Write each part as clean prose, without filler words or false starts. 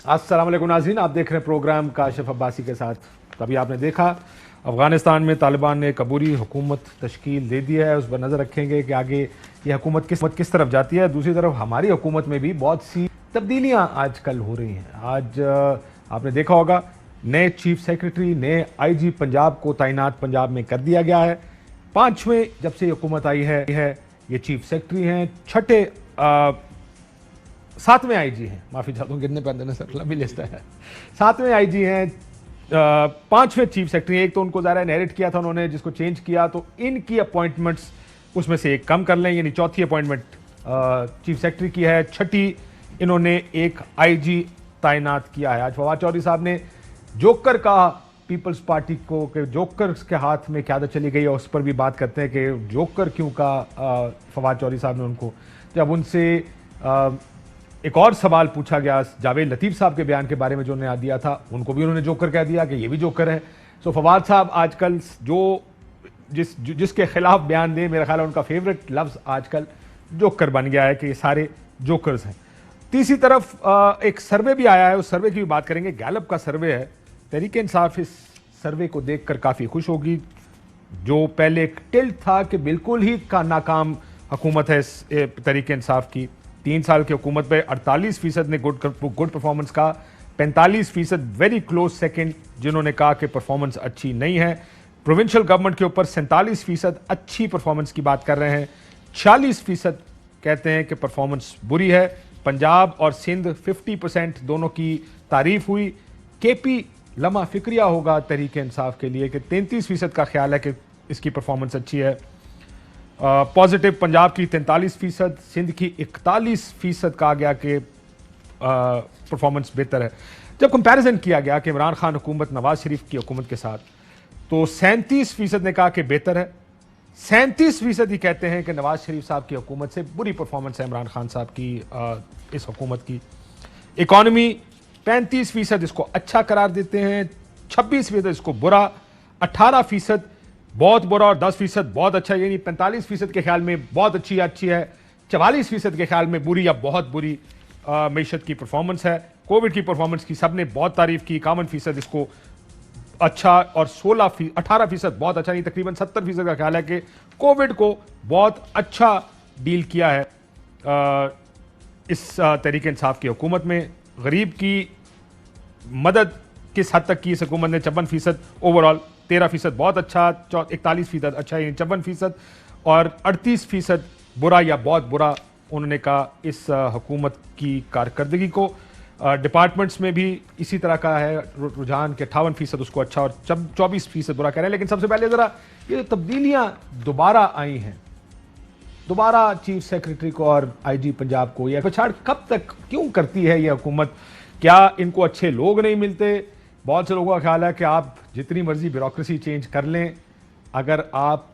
अस्सलाम वालेकुम नाज़रीन, आप देख रहे हैं प्रोग्राम काशिफ अब्बासी के साथ। कभी आपने देखा अफ़गानिस्तान में तालिबान ने कबूरी हुकूमत तश्कील दे दी है, उस पर नज़र रखेंगे कि आगे ये हुकूमत किस तरफ जाती है। दूसरी तरफ हमारी हुकूमत में भी बहुत सी तब्दीलियाँ आजकल हो रही हैं। आज आपने देखा होगा नए चीफ सेक्रेटरी, नए IG पंजाब को तैनात पंजाब में कर दिया गया है। 5वें जब से हुकूमत आई है ये चीफ सेक्रेटरी हैं। 7वें IG हैं, माफ़ी चाहता हूँ गिनने पर सर लंबी लिस्ट है। 7वें IG हैं, 5वें चीफ सेक्रेटरी। एक तो उनको ज़रा इनहेरिट किया था उन्होंने, जिसको चेंज किया, तो इनकी अपॉइंटमेंट्स उसमें से एक कम कर लें, यानी चौथी अपॉइंटमेंट चीफ सेक्रेटरी की है। 6ठी इन्होंने एक IG तैनात किया है। आज फवाद चौधरी साहब ने जोकर का पीपल्स पार्टी को कि जोकर के हाथ में क़यादत चली गई है, उस पर भी बात करते हैं कि जोकर क्यों का फवाद चौधरी साहब ने उनको, जब उनसे एक और सवाल पूछा गया जावेद लतीफ़ साहब के बयान के बारे में जो उन्होंने दिया था, उनको भी उन्होंने जोकर कह दिया कि ये भी जोकर है। सो फवाद साहब आजकल जिसके खिलाफ बयान दें, मेरा ख्याल है उनका फेवरेट लफ्ज़ आजकल जोकर बन गया है कि ये सारे जोकर्स हैं। तीसरी तरफ एक सर्वे भी आया है, उस सर्वे की भी बात करेंगे। गैलप का सर्वे है। तहरीक इंसाफ इस सर्वे को देखकर काफ़ी खुश होगी। जो पहले एक टिल्ट था कि बिल्कुल ही का नाकाम हुकूमत है इस तहरीक इंसाफ की, 3 साल की हुकूमत पे 48% ने गुड परफॉर्मेंस का, 45% वेरी क्लोज सेकंड जिन्होंने कहा कि परफॉर्मेंस अच्छी नहीं है। प्रोविंशियल गवर्नमेंट के ऊपर 47% अच्छी परफॉर्मेंस की बात कर रहे हैं, 46% कहते हैं कि परफॉर्मेंस बुरी है। पंजाब और सिंध 50% दोनों की तारीफ हुई। KP लम्हा फिक्रिया होगा तहरीक इंसाफ के लिए कि 33% का ख्याल है कि इसकी परफॉर्मेंस अच्छी है। पॉजिटिव पंजाब की 43%, सिंध की 41% कहा गया कि परफॉर्मेंस बेहतर है। जब कंपैरिजन किया गया कि इमरान खान हुकूमत नवाज शरीफ की हुकूमत के साथ, तो 37% ने कहा कि बेहतर है, 37% ही कहते हैं कि नवाज शरीफ साहब की हुकूमत से बुरी परफॉर्मेंस है इमरान खान साहब की इस हुकूमत की। इकॉनमी 35% इसको अच्छा करार देते हैं, 26% इसको बुरा, 18% बहुत बुरा और 10% बहुत अच्छा, यानी 45% के ख्याल में बहुत अच्छी है, 44% के ख्याल में बुरी या बहुत बुरी मईशत की परफॉर्मेंस है। कोविड की परफॉर्मेंस की सबने बहुत तारीफ की, 51% इसको अच्छा और 18% बहुत अच्छा, नहीं तकरीबन 70% का ख्याल है कि कोविड को बहुत अच्छा डील किया है इस तहरीक इंसाफ की हुकूमत में। गरीब की मदद किस हद तक की इस हुकूमत ने, 56% ओवरऑल, 13% बहुत अच्छा, 41% अच्छा, 56% और 38% बुरा या बहुत बुरा उन्होंने कहा इस हुकूमत की कारकर्दगी को। डिपार्टमेंट्स में भी इसी तरह का है रुझान के 58% उसको अच्छा और 24% बुरा कह रहे हैं। लेकिन सबसे पहले ज़रा ये तब्दीलियाँ दोबारा आई हैं, दोबारा चीफ सेक्रेटरी को और IG पंजाब को, यह पछाड़ कब तक क्यों करती है ये हुकूमत? क्या इनको अच्छे लोग नहीं मिलते? बहुत से लोगों का ख्याल है कि आप जितनी मर्जी ब्यूरोक्रेसी चेंज कर लें, अगर आप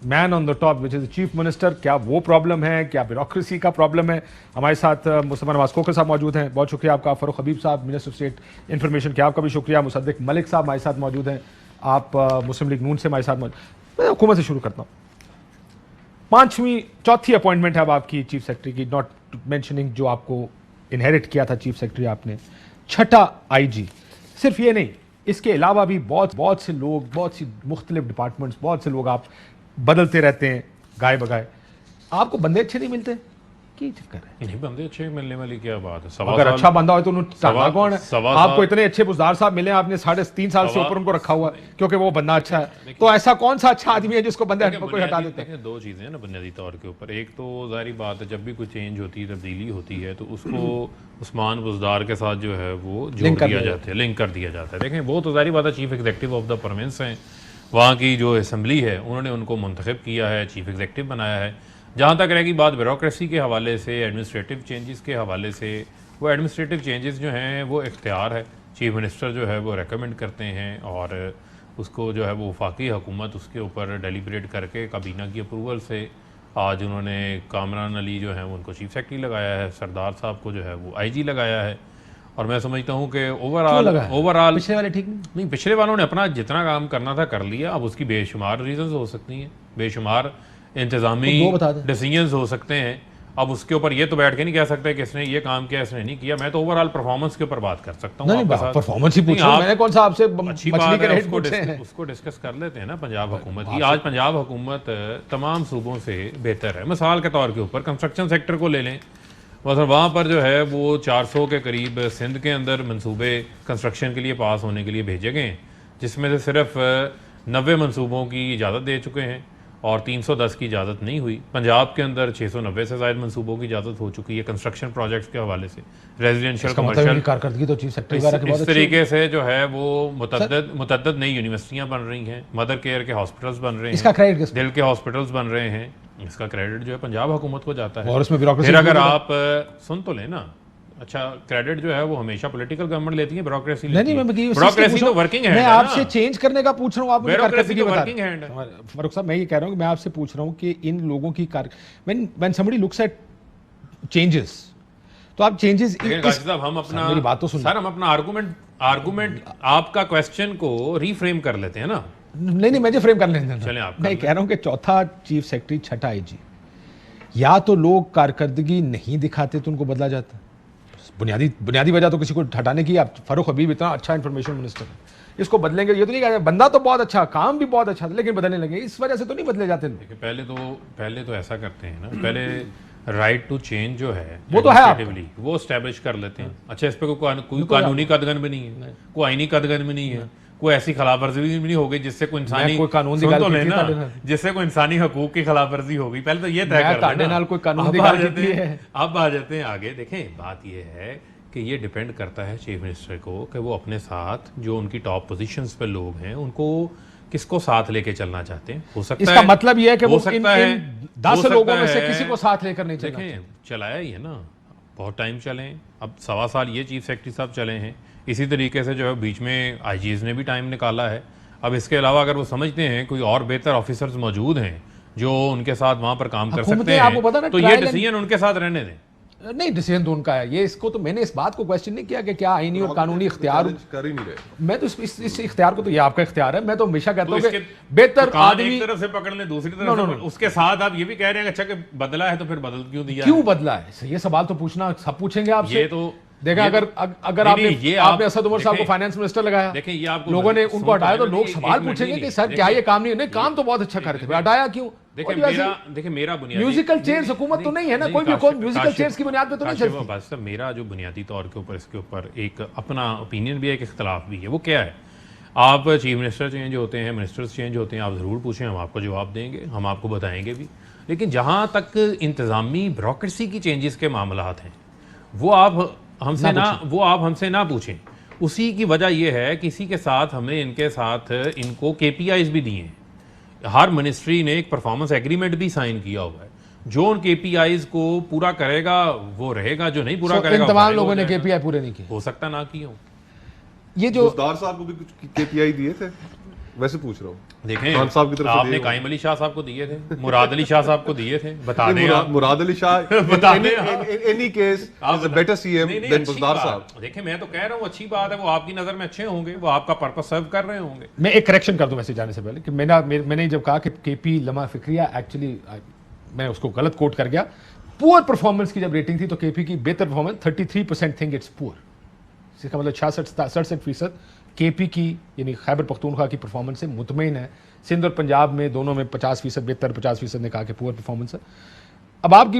man on the top which is chief minister, क्या वो प्रॉब्लम है, क्या ब्यूरोक्रेसी का प्रॉब्लम है? हमारे साथ मुस्तफा नवाज खोखर साहब मौजूद हैं, बहुत शुक्रिया आपका। फ़ारूक हबीब साहब मिनिस्टर ऑफ स्टेट इंफॉर्मेशन के, आपका भी शुक्रिया। मुसद्दिक मलिक साहब हमारे साथ मौजूद हैं, आप मुस्लिम लीग नून से हमारे साथ मौजूद। मैं हुकूमत से शुरू करता हूँ। चौथी अपॉइंटमेंट है अब आपकी चीफ सेक्रेटरी की, नॉट मेंशनिंग जो आपको इनहेरिट किया था चीफ सेक्रेटरी आपने। 6ठा IG। सिर्फ ये नहीं, इसके अलावा भी बहुत से लोग, बहुत सी मुख्तलिफ डिपार्टमेंट्स, बहुत से लोग आप बदलते रहते हैं गाय बगाए। आपको बंदे अच्छे नहीं मिलते, क्या चक्कर है? नहीं, बंदे अच्छे मिलने वाली क्या बात है? अगर अच्छा बंदा हो तो कौन है? आपको इतने अच्छे बुजदार साहब मिले, आपने 3.5 साल से ऊपर उनको रखा हुआ है क्योंकि वो बंदा अच्छा है, तो ऐसा कौन सा अच्छा आदमी है जिसको बंदे कोई हटा देते हैं? दो चीजें हैं ना बुनियादी तौर के ऊपर। एक तो जाहिर बात है जब भी कोई चेंज होती है, तब्दीली होती है, तो उसको उस्मान बुजदार के साथ जो है वो जोड़ दिया जाता है, लिंक कर दिया जाता है। देखें, वो तो जाहिर बात है chief executive of the province हैं, वहाँ की जो असम्बली है उन्होंने उनको मुंतखब किया है, चीफ एग्जीक्यूटिव बनाया है। जहाँ तक रहेगी बात ब्यूरोक्रेसी के हवाले से, एडमिनिस्ट्रेटिव चेंजेस के हवाले से, वो एडमिनिस्ट्रेटिव चेंजेस जो हैं वो इख्तियार है, चीफ मिनिस्टर जो है वो रेकमेंड करते हैं और उसको जो है वो वफाकी हुकूमत उसके ऊपर डेलीब्रेट करके काबीना की अप्रूवल से आज उन्होंने कामरान अली जो है उनको चीफ सेक्रेटरी लगाया है, सरदार साहब को जो है वो IG लगाया है। और मैं समझता हूँ कि ओवरऑल पिछले वाले ठीक नहीं, पिछले वालों ने अपना जितना काम करना था कर लिया। अब उसकी बेशुमार रीजंस हो सकती हैं, बेशुमार इंतज़ामी डिसीजंस हो सकते हैं। अब उसके ऊपर ये तो बैठ के नहीं कह सकते कि इसने ये काम किया इसने नहीं किया। मैं तो ओवरऑल परफॉर्मेंस के ऊपर बात कर सकता हूँ। नहीं, परफॉर्मेंस ही पूछ रहा हूं, मैंने कौन सा आपसे अच्छी मछली बात के है, रेट पूछे हैं। उसको डिस्कस कर लेते हैं ना पंजाब हुकूमत की। आज पंजाब हुकूमत तमाम सूबों से बेहतर है। मिसाल के तौर के ऊपर कंस्ट्रक्शन सेक्टर को ले लें, मतलब वहाँ पर जो है वो 400 के करीब सिंध के अंदर मंसूबे कंस्ट्रक्शन के लिए पास होने के लिए भेजे गए हैं, जिसमें से सिर्फ 90 मंसूबों की इजाज़त दे चुके हैं और 310 की इजाज़त नहीं हुई। पंजाब के अंदर 690 से ज़ायद मंसूबों की इजाज़त हो चुकी है कंस्ट्रक्शन प्रोजेक्ट्स के हवाले से, रेजिडेंशियल कमर्शियल। कारकर्दगी तो चीफ सेक्रेटरी इस, की बहुत इस अच्छी तरीके से जो है वो मुतद्दद नई यूनिवर्सिटियां बन रही हैं, मदर केयर के हॉस्पिटल्स बन रहे हैं, इसका क्रेडिट किसको? दिल के हॉस्पिटल्स बन रहे हैं। इसका क्रेडिट जो है पंजाब हुकूमत को जाता है। और उसमें ब्यूरोक्रेसी फिर अगर आप सुन तो लेना, अच्छा क्रेडिट जो है वो हमेशा पॉलिटिकल गवर्नमेंट लेती है, ब्यूरोक्रेसी लेती है। ब्यूरोक्रेसी तो वर्किंग हैंड है। मैं आपसे चेंज करने का पूछ रहा हूँ, आप मुझे कारकर्दगी तो बता वर्किंग हैंड है। फारूक साहब, मैं ये कह रहा हूँ कि मैं आपसे पूछ रहा हूँ कि इन लोगों की when somebody looks at changes, तो आप चेंजेस साहब हम अपना मेरी बात तो सुन सर, हम अपना आर्गुमेंट आपका क्वेश्चन को रीफ्रेम कर लेते हैं ना। नहीं, मुझे फ्रेम कर लेने चलें आप। मैं कह रहा हूँ कि चौथा चीफ सेक्रेटरी, छठा आईजी, या तो लोग कारकर्दगी नहीं दिखाते तो उनको बदला जाता। बुनियादी वजह तो किसी को हटाने की, आप फारूक हबीब इतना अच्छा इंफॉर्मेशन मिनिस्टर है, इसको बदलेंगे ये तो नहीं कहा, बंदा तो बहुत अच्छा, काम भी बहुत अच्छा था, लेकिन बदलने लगे, इस वजह से तो नहीं बदले जाते। देखिए पहले तो ऐसा करते हैं ना, पहले राइट टू चेंज जो है वो तो है, वो एस्टेब्लिश कर लेते हैं। अच्छा, इस पर कोई कानूनी कदगन भी नहीं है, कोई आईनी कदगन भी नहीं है, कोई ऐसी खिलाफवर्जी भी नहीं हो गई जिससे कोई इंसानी कानून तो लेना, जिससे कोई इंसानी हकूक की खिलाफवर्जी हो गई। पहले तो ये तय कर लेना। अब आ जाते हैं आगे। देखें, बात ये है कि ये डिपेंड करता है चीफ मिनिस्टर को कि वो अपने साथ जो उनकी टॉप पोजीशंस पे लोग हैं उनको किसको साथ लेके चलना चाहते हैं। हो सकता है इसका मतलब ये है कि वो इन 10 लोगों में से है, किसी को साथ लेकर नहीं चलना। देखें, चलाया ही है ना, बहुत टाइम चले, अब 1.25 साल ये चीफ सेक्रेटरी साहब चले हैं। इसी तरीके से जो है बीच में आईजीज ने भी टाइम निकाला है। अब इसके अलावा अगर वो समझते हैं कोई और बेहतर ऑफिसर्स मौजूद हैं जो उनके साथ वहां पर काम कर सकते हैं, तो ये डिसीजन उनके साथ रहने दें। नहीं, डिसीजन तो उनका है। ये इसको तो मैंने इस बात को क्वेश्चन नहीं किया कि क्या आईनी और कानूनी इख्तियार कर ही नहीं रहे। मैं तो इस इख्तियार को, तो ये आपका इख्तियार है। मैं तो हमेशा कहता हूँ कि बेहतर आदमी एक तरफ से पकड़ ले, दूसरी तरफ उसके साथ आप ये भी कह रहे हैं अच्छा कि बदला है तो फिर बदल क्यों दिया, क्यों बदला है? ये सवाल तो पूछना सब पूछेंगे आपसे। ये तो देखा, अगर आपने असद उमर साहब को फाइनेंस मिनिस्टर लगाया, देखिए ये आपको लोगों ने उनको हटाया, तो लोग सवाल पूछेंगे कि सर क्या ये काम नहीं, काम तो बहुत अच्छा कर रहे थे, हटाया क्यों? देखिए मेरा बुनियादी म्यूजिकल चेयर्स हुकूमत तो नहीं है ना, कोई भी म्यूजिकल चेयर्स की बुनियाद पे तो नहीं चलती। बस मेरा जो बुनियादी तौर के ऊपर इसके ऊपर एक अपना ओपिनियन भी है, एक इख्तलाफ भी है। वो क्या है, आप चीफ मिनिस्टर चेंज होते हैं, मिनिस्टर्स चेंज होते हैं, आप ज़रूर पूछें, हम आपको जवाब देंगे, हम आपको बताएंगे भी। लेकिन जहाँ तक इंतज़ामी ब्यूरोक्रेसी की चेंजेस के मामलात हैं, वो आप हमसे ना पूछें। उसी की वजह यह है कि इसी के साथ हमने इनके साथ इनको KPIs भी दिए हैं। हर मिनिस्ट्री ने एक परफॉर्मेंस एग्रीमेंट भी साइन किया हुआ है। जो उन KPIs को पूरा करेगा वो रहेगा, जो नहीं पूरा करेगा तमाम लोगों ने KPI पूरे नहीं किए, हो सकता ना किए हो। ये जो मुख्तार साहब को भी कुछ KPI दिए थे, वैसे पूछ रहा हूँ। देखें, खान साहब की तरफ आपने काइम अली शाह साहब को दिए थे, मुराद अली शाह साहब को दिए थे, बता दें। Murad Ali Shah any case is a better CM than Mukhtar साहब। देखें, मैं तो कह रहा हूँ अच्छी बात है, वो आपकी नजर में अच्छे होंगे, वो आपका पर्पस सर्व कर रहे होंगे। मैं एक करेक्शन कर दूं वैसे जाने से पहले कि मैंने जब कहा कि KP लम्हा फिक्रिया, एक्चुअली मैं उसको गलत कोट कर गया। पुअर परफॉर्मेंस की जब रेटिंग थी तो KP की बेहतर परफॉर्मेंस 33% थिंक इट्स पुअर, इसका मतलब 66% KP की यानी खैबर पख्तूनख्वा की परफॉर्मेंस से मुतमईन है। सिंध और पंजाब में दोनों में 50% बेहतर, 50% ने कहा कि पुअर परफॉर्मेंस है। अब आपकी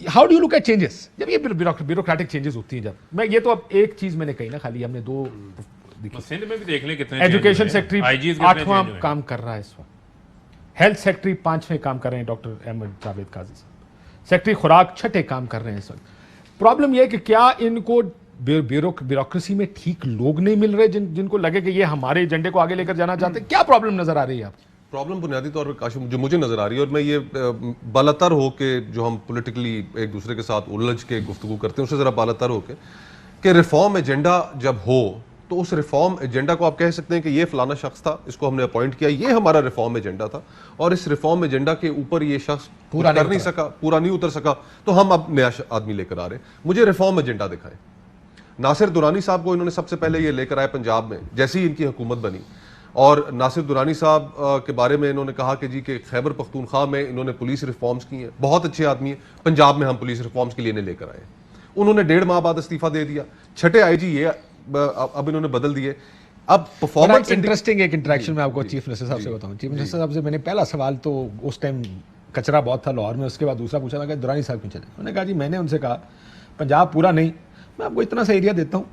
how do you look at changes जब ये ब्यूरोक्रेटिक चेंजेस होती हैं? जब मैं ये तो अब एक चीज मैंने कही ना, खाली हमने दो सिंध में भी देख लें कितने एजुकेशन सेक्रेटरी 8वां काम कर रहा है इस वक्त, हेल्थ सेक्रेटरी 5वें काम कर रहे हैं डॉक्टर अहमद जावेद काजी साहब, सेक्रेटरी खुराक 6ठे काम कर रहे हैं इस वक्त। प्रॉब्लम यह है कि क्या इनको ब्यूरोक्रेसी में ठीक लोग नहीं मिल रहे जिनको लगे कि ये हमारे एजेंडे को आगे लेकर जाना चाहते हैं? क्या प्रॉब्लम नजर आ रही है आपको? प्रॉब्लम बुनियादी तौर पर काशिफ जो मुझे नजर आ रही है, और मैं ये बालातर हो के जो हम पॉलिटिकली एक दूसरे के साथ उलझ के गुफ्तगू करते हैं उससे जरा बालातर हो के कि रिफॉर्म एजेंडा जब हो तो उस रिफॉर्म एजेंडा को आप कह सकते हैं कि ये फलाना शख्स था, इसको हमने अपॉइंट किया, ये हमारा रिफॉर्म एजेंडा था, और इस रिफॉर्म एजेंडा के ऊपर ये शख्स पूरा कर नहीं सका, पूरा नहीं उतर सका, तो हम अब नया आदमी लेकर आ रहे हैं। मुझे रिफॉर्म एजेंडा दिखाएं। नासिर दुरानी साहब को इन्होंने सबसे पहले ये लेकर आए पंजाब में, जैसे ही इनकी हुकूमत बनी और नासिर दुरानी साहब के बारे में इन्होंने कहा कि जी के खैबर पख्तूनख्वा में इन्होंने पुलिस रिफॉर्म्स की हैं, बहुत अच्छे आदमी हैं, पंजाब में हम पुलिस रिफॉर्म्स के लिए इन्हें लेकर आए। उन्होंने 1.5 माह बाद इस्तीफा दे दिया, छठे आईजी ये अब इन्होंने बदल दिए। अब परफॉर्मेंस इंटरेस्टिंग एक इंटरेक्शन में आपको चीफ मिनिस्टर साहब से बताऊं। चीफ मिनिस्टर साहब से मैंने पहला सवाल तो उस टाइम कचरा बहुत था लाहौर में, उसके बाद दूसरा पूछा मैं दुरानी साहब क्यों चले। उन्होंने कहा जी मैंने उनसे कहा पंजाब पूरा नहीं, मैं आपको इतना सा एरिया देता हूँ,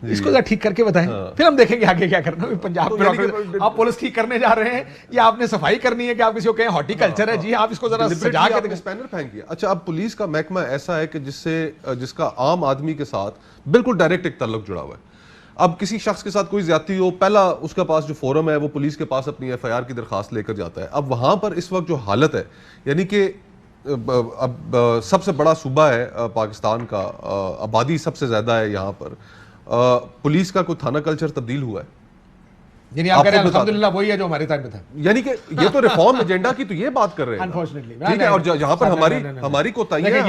इसको जरा ठीक करके बताएं, फिर हम देखेंगे आगे क्या करना है। पंजाब में आप पुलिस ठीक करने जा रहे हैं या आपने सफाई करनी है कि आप किसी को कहें हॉर्टिकल्चर है जी, आप इसको जरा सजा के स्पैनर फेंक दिया। अच्छा, अब पुलिस का महकमा ऐसा है कि जिसका आम आदमी के साथ बिल्कुल डायरेक्ट एक ताल्लुक जुड़ा हुआ है। अब किसी शख्स के साथ कोई ज्यादती हो, पहला उसके पास जो फोरम है वो पुलिस के पास अपनी एफआईआर की दरखास्त लेकर जाता है। अब वहां पर इस वक्त जो हालत है, यानी कि अब सबसे बड़ा सूबा है पाकिस्तान का, आबादी सबसे ज्यादा है यहाँ पर, पुलिस का कोई थाना कल्चर तब्दील हुआ है? यानी आप कह रहे हैं अल्हम्दुलिल्लाह वही है जो हमारे टाइम में था। यानी कि ये तो रिफॉर्म एजेंडा की तो ये बात कर रहे हैं अनफॉर्चुनेटली, ठीक है। और जहां पर हमारी कोताहियां हैं,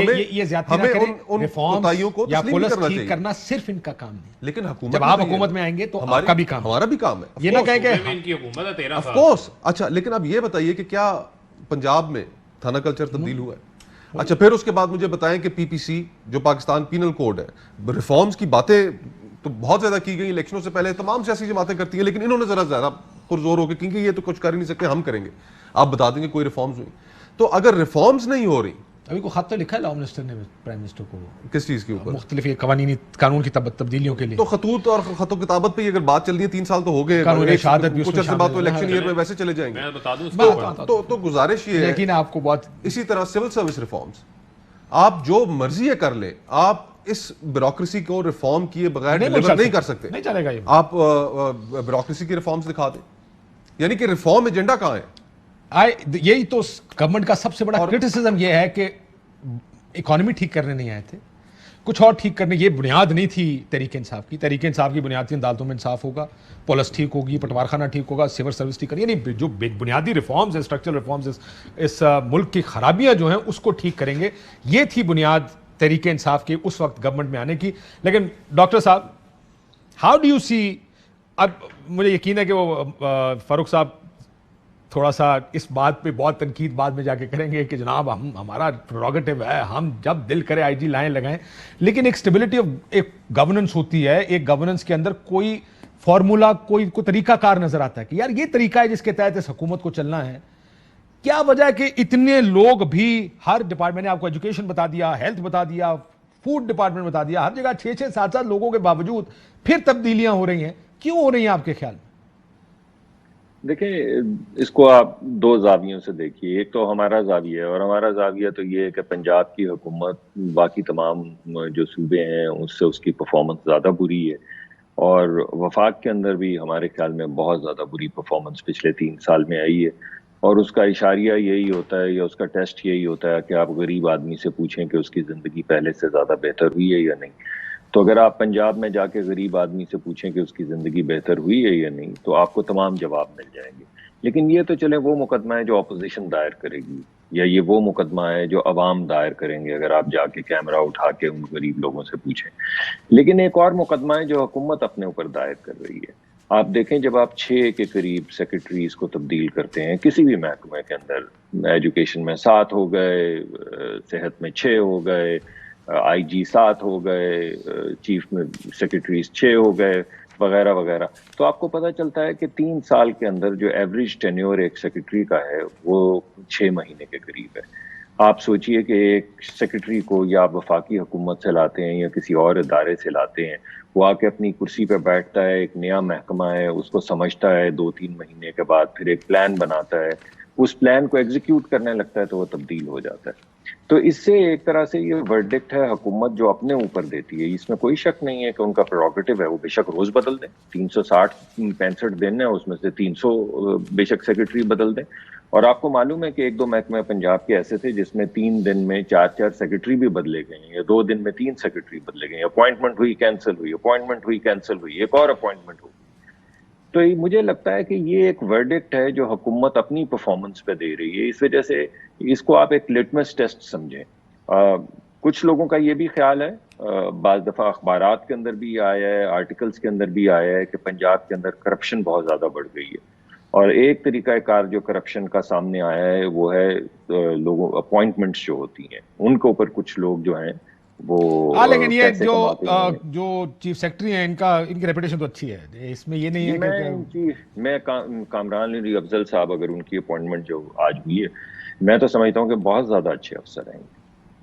हमें उन कोताहियों को तस्लीम नहीं करना चाहिए। करना सिर्फ इनका काम नहीं, लेकिन हुकूमत जब आप हुकूमत में आएंगे तो आपका भी काम, हमारा भी काम है। ये ना कहें कि इनकी हुकूमत है 13 साल। Of course. अच्छा, लेकिन अब ये बताइए कि क्या पंजाब में थाना कल्चर तब्दील हुआ है? अच्छा, फिर उसके बाद मुझे बताएं कि पीपीसी जो पाकिस्तान पीनल कोड है, रिफॉर्म्स की बातें तो बहुत ज्यादा की गई, इलेक्शनों से पहले तमाम सियासी जमातें करती हैं, लेकिन इन्होंने जरा ज्यादा पुरजोर होकर, क्योंकि ये तो कुछ कर ही नहीं सकते, हम करेंगे, आप बता देंगे कोई रिफॉर्म्स हुई। तो अगर रिफॉर्म्स नहीं हो रही, अभी को खत तो लिखा है लॉ मिनिस्टर ने प्राइम मिनिस्टर को, किस चीज के ऊपर? मुख्तलिफ कानून की तब्दीलियों के लिए। तो खतूत और खतो किताबत पे अगर बात चल रही है, 3 साल तो हो गए, कुछ अर्से बाद तो इलेक्शन ईयर में वैसे चले जाएंगे। मैं बता दूं तो गुजारिश ये है, लेकिन आपको बहुत इसी तरह सिविल सर्विस रिफॉर्म्स, आप जो मर्जी है कर ले, आप इस ब्यूरोक्रेसी को रिफॉर्म किए बगैर डिलीवर नहीं कर सकते, नहीं चलेगा ये। आप ब्यूरोक्रेसी की रिफॉर्म्स दिखा दें, यानी कि रिफॉर्म एजेंडा कहां है? यही तो गवर्नमेंट का सबसे बड़ा क्रिटिसिज्म ये है कि इकोनॉमी ठीक करने नहीं आए थे, कुछ और ठीक करने। ये बुनियाद नहीं थी तहरीक इंसाफ की। तहरीक इंसाफ की बुनियाद थी अदालतों में इंसाफ होगा, पुलिस ठीक होगी, पटवारखाना ठीक होगा, सिविल सर्विस ठीक करेंगे, यानी जो बुनियादी रिफॉर्म्स है, स्ट्रक्चरल रिफॉर्म्स, इस मुल्क की खराबियां जो हैं उसको ठीक करेंगे। ये थी बुनियाद तहरीक इंसाफ की उस वक्त गवर्नमेंट में आने की। लेकिन डॉक्टर साहब, हाउ डू यू सी, अब मुझे यकीन है कि वो फारूक साहब थोड़ा सा इस बात पे बहुत तनकीद बाद में जाके करेंगे कि जनाब हमारा प्रोरोगेटिव है, हम जब दिल करे आईजी लाएं लगाएं, लेकिन एक स्टेबिलिटी ऑफ एक गवर्नेंस होती है, एक गवर्नेंस के अंदर कोई फॉर्मूला, कोई तरीकाकार नजर आता है कि यार ये तरीका है जिसके तहत इस हुकूमत को चलना है। क्या वजह है कि इतने लोग भी, हर डिपार्टमेंट ने आपको एजुकेशन बता दिया, हेल्थ बता दिया, फूड डिपार्टमेंट बता दिया, हर जगह 6-6, 7-7 लोगों के बावजूद फिर तब्दीलियां हो रही हैं, क्यों हो रही हैं आपके ख्याल में? देखिए, इसको आप 2 जावियों से देखिए। एक तो हमारा जाविया है, और हमारा जाविया तो ये है कि पंजाब की हुकूमत बाकी तमाम जो सूबे हैं उससे उसकी परफॉर्मेंस ज़्यादा बुरी है, और वफाक के अंदर भी हमारे ख्याल में बहुत ज़्यादा बुरी परफॉर्मेंस पिछले 3 साल में आई है। और उसका इशारिया यही होता है, या उसका टेस्ट यही होता है कि आप गरीब आदमी से पूछें कि उसकी ज़िंदगी पहले से ज़्यादा बेहतर हुई है या नहीं। तो अगर आप पंजाब में जाके गरीब आदमी से पूछें कि उसकी ज़िंदगी बेहतर हुई है या नहीं, तो आपको तमाम जवाब मिल जाएंगे। लेकिन ये तो चले वो मुकदमा है जो अपोजिशन दायर करेगी, या ये वो मुकदमा है जो अवाम दायर करेंगे अगर आप जाके कैमरा उठा के उन गरीब लोगों से पूछें। लेकिन एक और मुकदमा है जो हुकूमत अपने ऊपर दायर कर रही है। आप देखें, जब आप 6 के करीब सेक्रेटरीज को तब्दील करते हैं किसी भी महकमे के अंदर, एजुकेशन में 7 हो गए, सेहत में 6 हो गए, आईजी 7 हो गए, चीफ में सेक्रेटरीज 6 हो गए, वगैरह वगैरह, तो आपको पता चलता है कि 3 साल के अंदर जो एवरेज टेन्योर एक सेक्रेटरी का है वो 6 महीने के करीब है। आप सोचिए कि एक सेक्रेटरी को या आप वफाकी हुकूमत से लाते हैं या किसी और इदारे से लाते हैं, वो आके अपनी कुर्सी पे बैठता है, एक नया महकमा है, उसको समझता है, 2-3 महीने के बाद फिर एक प्लान बनाता है, उस प्लान को एग्जीक्यूट करने लगता है तो वो तब्दील हो जाता है। तो इससे एक तरह से ये वर्डिक्ट है हुकूमत जो अपने ऊपर देती है, इसमें कोई शक नहीं है कि उनका प्रेरोगेटिव है, वो बेशक रोज बदल दें, 360-65 दिन है उसमें से 300 बेशक सेक्रेटरी बदल दें। और आपको मालूम है कि 1-2 महकमे पंजाब के ऐसे थे जिसमें 3 दिन में 4-4 सेक्रेटरी भी बदले गए, या 2 दिन में 3 सेक्रेटरी बदले गए, अपॉइंटमेंट हुई कैंसिल हुई, अपॉइंटमेंट हुई कैंसिल हुई, एक और अपॉइंटमेंट हुई। तो मुझे लगता है कि ये एक वर्डिक्ट है जो हुकूमत अपनी परफॉर्मेंस पे दे रही है। इस वजह से इसको आप एक लिटमस टेस्ट समझें। कुछ लोगों का ये भी ख्याल है, बाज़ दफ़ा अखबारात के अंदर भी आया है, आर्टिकल्स के अंदर भी आया है कि पंजाब के अंदर करप्शन बहुत ज़्यादा बढ़ गई है। और एक तरीकाकार जो करप्शन का सामने आया है वो है लोगों अपॉइंटमेंट्स जो होती हैं उनके ऊपर कुछ लोग जो हैं वो लेकिन ये पैसे कमाते हैं। जो चीफ सेक्रेटरी हैं इनकी रेपुटेशन तो अच्छी है, इसमें ये नहीं है मैं कामरान अली अफजल साहब, अगर उनकी अपॉइंटमेंट जो आज हुई है, मैं तो समझता हूँ कि बहुत ज्यादा अच्छे अफसर हैं,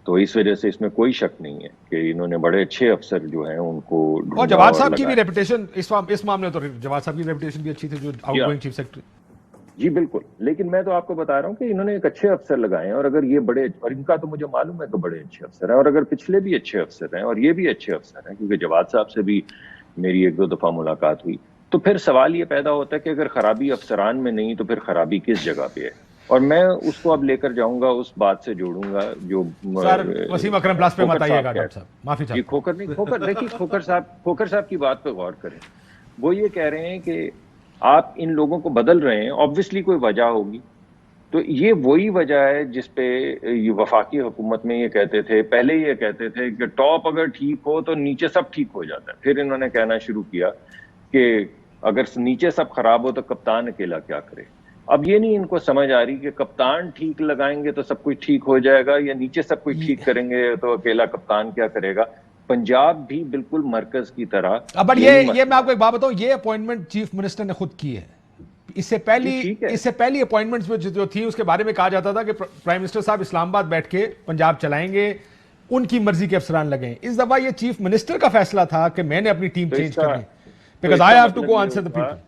तो इस वजह से इसमें कोई शक नहीं है कि इन्होंने बड़े अच्छे अफसर जो हैं उनको और जवाद साहब की भी रेपुटेशन इस मामले तो जवाद साहब की रेपुटेशन भी अच्छी थी, जो आउटगोइंग चीफ सेक्रेटरी। जी बिल्कुल, लेकिन मैं तो आपको बता रहा हूँ कि इन्होंने एक अच्छे अफसर लगाए हैं, और अगर ये बड़े, और इनका तो मुझे मालूम है कि बड़े अच्छे अफसर हैं, और अगर पिछले भी अच्छे अफसर हैं और ये भी अच्छे अफसर हैं, क्योंकि जवाद साहब से भी मेरी 1-2 दफा मुलाकात हुई, तो फिर सवाल ये पैदा होता है कि अगर खराबी अफसरान में नहीं तो फिर खराबी किस जगह पे है। और मैं उसको अब लेकर जाऊंगा, उस बात से जोड़ूंगा जो सर वसीम अकरम प्लस पे मत आइएगा डॉक्टर साहब, माफी चाहता हूं। खोखर नहीं, खोखर देखिए, खोखर साहब की बात पे गौर करें। वो ये कह रहे हैं कि आप इन लोगों को बदल रहे हैं, ऑब्वियसली कोई वजह होगी, तो ये वही वजह है जिसपे ये वफाकी हुकूमत में ये कहते थे, पहले ये कहते थे कि टॉप अगर ठीक हो तो नीचे सब ठीक हो जाता है। फिर इन्होंने कहना शुरू किया कि अगर नीचे सब खराब हो तो कप्तान अकेला क्या करे। अब ये नहीं इनको समझ आ रही कि कप्तान ठीक लगाएंगे तो सब कुछ ठीक हो जाएगा, या नीचे सब कुछ ठीक करेंगे तो अकेला कप्तान क्या करेगा। पंजाब भी बिल्कुल मरकज की तरह। बट ये मैं आपको एक बात बताऊं, ये अपॉइंटमेंट चीफ मिनिस्टर ने खुद की है। इससे पहली अपॉइंटमेंट्स जो थी उसके बारे में कहा जाता था कि प्राइम मिनिस्टर साहब इस्लामाबाद बैठ के पंजाब चलाएंगे, उनकी मर्जी के अफसरान लगे। इस दफा ये चीफ मिनिस्टर का फैसला था कि मैंने अपनी टीम चेंज करनी, because I have to go answer the people.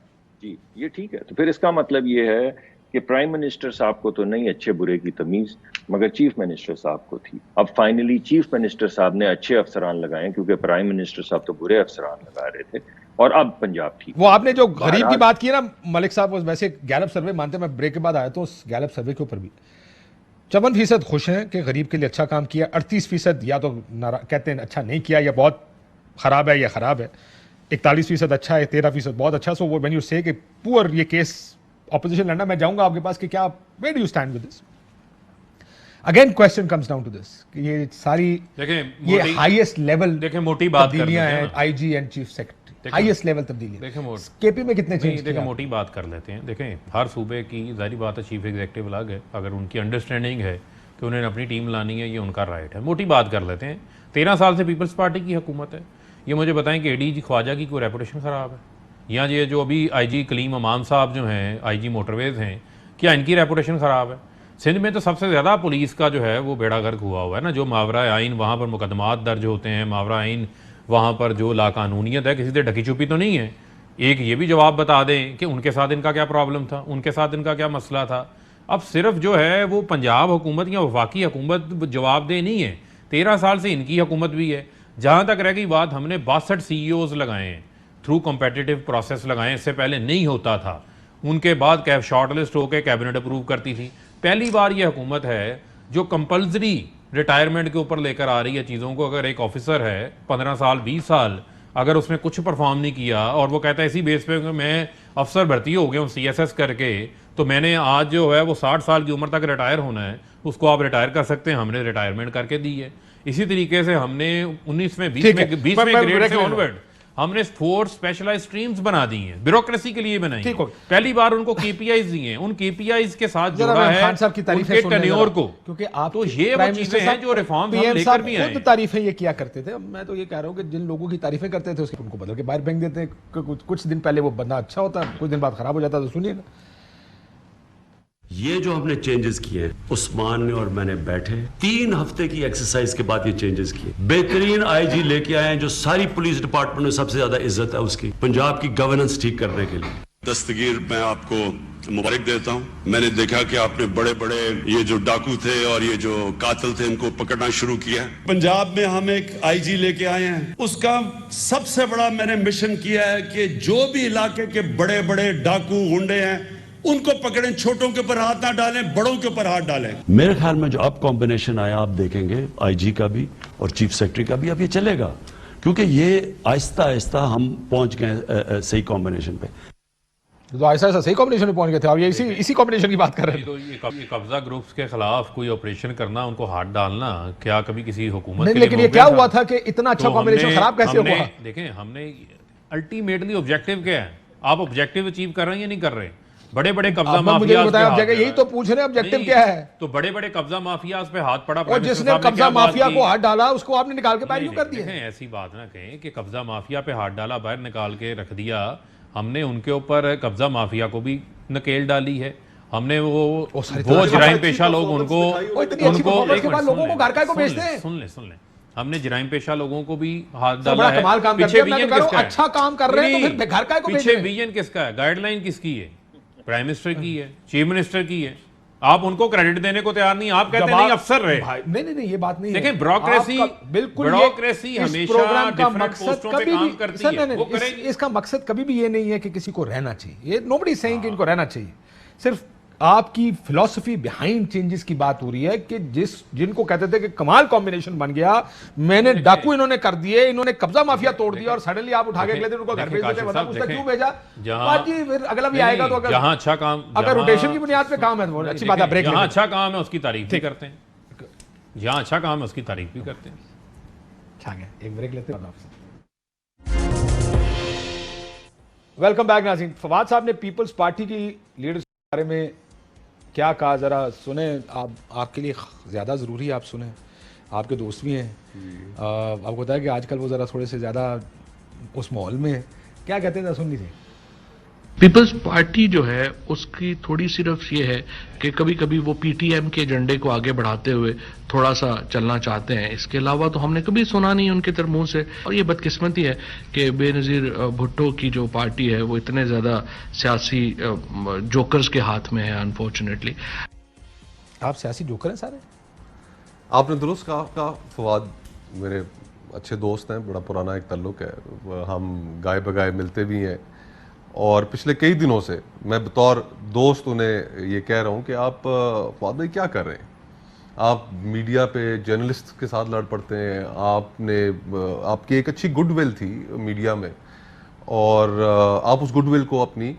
जी ये ठीक है, तो फिर इसका मतलब ये है कि प्राइम मिनिस्टर साहब को तो नहीं अच्छे बुरे की तमीज, मगर चीफ मिनिस्टर साहब को थी। अब फाइनली चीफ मिनिस्टर साहब ने अच्छे अफसरान लगाए, क्योंकि प्राइम मिनिस्टर साहब तो बुरे अफसरान लगा रहे थे, और अब पंजाब ठीक। वो आपने जो गरीब की बात की ना मलिक साहब, वैसे गैलप सर्वे मानते, मैं ब्रेक के बाद आया तो उस गैलप सर्वे के ऊपर भी 54% खुश हैं कि गरीब के लिए अच्छा काम किया, 38% या तो कहते हैं अच्छा नहीं किया, या बहुत खराब है या खराब है, 41% अच्छा है, 13% बहुत अच्छा। सो व्हेन यू से कि पुअर ये केस ऑपोजिशन लड़ना, मैं जाऊंगा आपके पास कि क्या where do you stand with this. Again question comes down to this कि ये सारी ये हाईएस्ट लेवल देखिए मोटी बात तब्दीलियां हैं, IG and chief secretary highest level तब्दीलियां। देखिए केपी में कितने चेंज देखिए मोटी बात कर लेते हैं। देखें हर सूबे की जारी बात है, चीफ एग्जीक्यूटिव अलग है, अगर उनकी अंडरस्टैंडिंग है कि उन्हें अपनी टीम लानी है, ये उनका राइट है। मोटी बात कर लेते हैं, 13 साल से पीपल्स पार्टी की हुकूमत है। ये मुझे बताएं कि एडीजी ख्वाजा की कोई रेपुटेशन ख़राब है, या ये जो अभी आईजी कलीम अमान साहब जो हैं आईजी मोटरवेज़ हैं, क्या इनकी रेपुटेशन ख़राब है? सिंध में तो सबसे ज़्यादा पुलिस का जो है वो बेड़ा गर्क हुआ हुआ है ना, जो मावरा आइन वहाँ पर मुकदमात दर्ज होते हैं, मावरा आइन वहाँ पर जो लाकानूनियत है, किसी से ढकी छुपी तो नहीं है। एक ये भी जवाब बता दें कि उनके साथ इनका क्या प्रॉब्लम था, उनके साथ इनका क्या मसला था। अब सिर्फ जो है वो पंजाब हुकूमत या वफाकी हुकूमत जवाबदेह नहीं है, 13 साल से इनकी हुकूमत भी है। जहाँ तक रह गई बात, हमने 62 CEOs लगाए हैं, थ्रू कॉम्पिटिटिव प्रोसेस लगाए, इससे पहले नहीं होता था। उनके बाद कैब शॉर्ट लिस्ट होकर कैबिनेट अप्रूव करती थी। पहली बार ये हुकूमत है जो कंपल्सरी रिटायरमेंट के ऊपर लेकर आ रही है चीज़ों को। अगर एक ऑफिसर है 15 साल 20 साल, अगर उसने कुछ परफॉर्म नहीं किया और वो कहता है इसी बेस पे मैं अफसर भर्ती हो गया हूँ CSS करके, तो मैंने आज जो है वो 60 साल की उम्र तक रिटायर होना है, उसको आप रिटायर कर सकते हैं। हमने रिटायरमेंट करके दी है। इसी तरीके से हमने 19वें 20वें ग्रेड से ऑनवर्ड हमने 4 स्पेशलाइज्ड स्ट्रीम्स बना दी हैं, ब्यूरोक्रेसी के लिए बनाई हैं। पहली बार उनको KPIs दिए हैं, उन KPIs के साथ जोड़ा है उनके टेन्योर को, क्योंकि आप तो ये वो चीजें हैं जो रिफॉर्म हम लेकर भी आए। तो तारीफें ये किया करते थे। मैं तो ये कह रहा हूँ कि जिन लोगों की तारीफें करते थे उसके उनको बदल के बाहर फेंक देते हैं। कुछ दिन पहले वो बंदा अच्छा होता, कुछ दिन बाद खराब हो जाता। तो सुनिए ना, ये जो हमने चेंजेस किए हैं, उस्मान ने और मैंने बैठे 3 हफ्ते की एक्सरसाइज के बाद ये चेंजेस किए। बेहतरीन आईजी लेके आए हैं जो सारी पुलिस डिपार्टमेंट में सबसे ज्यादा इज्जत है उसकी, पंजाब की गवर्नेंस ठीक करने के लिए। दस्तगीर मैं आपको मुबारक देता हूं। मैंने देखा कि आपने बड़े बड़े ये जो डाकू थे और ये जो कातिल थे इनको पकड़ना शुरू किया। पंजाब में हम एक आईजी लेके आए हैं, उसका सबसे बड़ा मैंने मिशन किया है कि जो भी इलाके के बड़े बड़े डाकू गुंडे हैं उनको पकड़ें, छोटों के ऊपर हाथ ना डालें, बड़ों के ऊपर हाथ डालें। मेरे ख्याल में जो अब कॉम्बिनेशन आया आप देखेंगे आईजी का भी और चीफ सेक्रेटरी का भी, अब ये चलेगा, क्योंकि ये आहिस्ता आहिस्ता हम पहुंच गए सही कॉम्बिनेशन पे। तो ऐसा सही कॉम्बिनेशन में पहुंच गए थे। अब ये इसी कॉम्बिनेशन की बात कर रहे हैं। तो ये कब्जा ग्रुप्स के खिलाफ कोई ऑपरेशन करना, उनको हाथ डालना, क्या कभी किसी हुकूमत नहीं, लेकिन ये क्या हुआ था कि इतना अच्छा कॉम्बिनेशन खराब कैसे हुआ? देखें हमने अल्टीमेटली ऑब्जेक्टिव क्या है, आप ऑब्जेक्टिव अचीव कर रहे हैं या नहीं कर रहे? बड़े बड़े कब्जा अब मुझे माफिया बताया, अब जगह यही तो पूछ रहे हैं, ऑब्जेक्टिव क्या है? तो बड़े बड़े कब्जा माफिया पे हाथ पड़ा, और जिसने कब्जा माफिया को हाथ डाला उसको आपने निकाल के बाहर क्यों कर दिया? ऐसी बात ना कहें कि कब्जा माफिया पे हाथ डाला, बाहर निकाल के रख दिया। हमने उनके ऊपर कब्जा माफिया को भी नकेल डाली है। हमने वो जराइम पेशा लोग उनको लोगों को घर का को बेचते हैं। सुन ले, हमने जराइम पेशा लोगों को भी हाथ डाला बड़ा है। कमाल काम करते हैं, मैं तो कह रहा हूं, अच्छा काम कर रहे हैं तो फिर घर का को बेच पीछे रहे हैं। विजन किसका है? गाइडलाइन किसकी है? प्राइम मिनिस्टर की है, चीफ मिनिस्टर की है। आप उनको क्रेडिट देने को तैयार नहीं, आप कहते हैं नहीं अफसर रहे। नहीं ये बात नहीं है। देखें, ब्यूरोक्रेसी हमेशा प्रोग्राम का डिफरेंट मकसद पोस्टों पे कभी काम भी करती सर, है, नहीं, वो नहीं, करेगी। इसका मकसद कभी भी ये नहीं है कि किसी को रहना चाहिए। ये नोबडी सेइंग कि इनको रहना चाहिए। सिर्फ आपकी फिलॉसफी बिहाइंड चेंजेस की बात हो रही है कि जिनको कहते थे कि कमाल कॉम्बिनेशन बन गया, मैंने डाकू इन्होंने कर दिए, इन्होंने कब्जा माफिया तोड़ दिया और सडनली आप उठा के अगले दिन उनको घर भेज देते। मतलब उसने क्यों भेजा? बात जी फिर अगला भी आएगा तो अगर जहां अच्छा काम, अगर रोटेशन की बुनियाद पे काम है तो अच्छी बात है। ब्रेक जहां अच्छा काम है उसकी तारीफ भी करते हैं, जहां अच्छा काम है उसकी तारीफ भी करते हैं। एक ब्रेक लेते हैं आपसे। वेलकम बैक नाज़रीन। फवाद साहब ने पीपल्स पार्टी की लीडरशिप के बारे में क्या कहा, जरा सुने। आपके लिए ज़्यादा ज़रूरी है, आप सुने, आपके दोस्त भी हैं। आपको पता है कि आजकल वो ज़रा थोड़े से ज़्यादा उस माहौल में है। क्या कहते हैं, सुन लीजिए। पीपल्स पार्टी जो है उसकी थोड़ी सिर्फ ये है कि कभी कभी वो पीटीएम के एजेंडे को आगे बढ़ाते हुए थोड़ा सा चलना चाहते हैं। इसके अलावा तो हमने कभी सुना नहीं उनके तरफ मुंह से। और ये बदकिस्मती है कि बेनज़ीर भुट्टो की जो पार्टी है वो इतने ज़्यादा सियासी जोकर्स के हाथ में है, अनफॉर्चुनेटली। आप सियासी जोकर हैं सारे? आपने दुरुस्त कहा फवाद मेरे अच्छे दोस्त हैं, बड़ा पुराना एक ताल्लुक है, हम गाय बगाए मिलते भी हैं। और पिछले कई दिनों से मैं बतौर दोस्त उन्हें ये कह रहा हूँ कि आप फवाद भाई क्या कर रहे हैं? आप मीडिया पे जर्नलिस्ट के साथ लड़ पड़ते हैं। आपकी एक अच्छी गुडविल थी मीडिया में और आप उस गुडविल को अपनी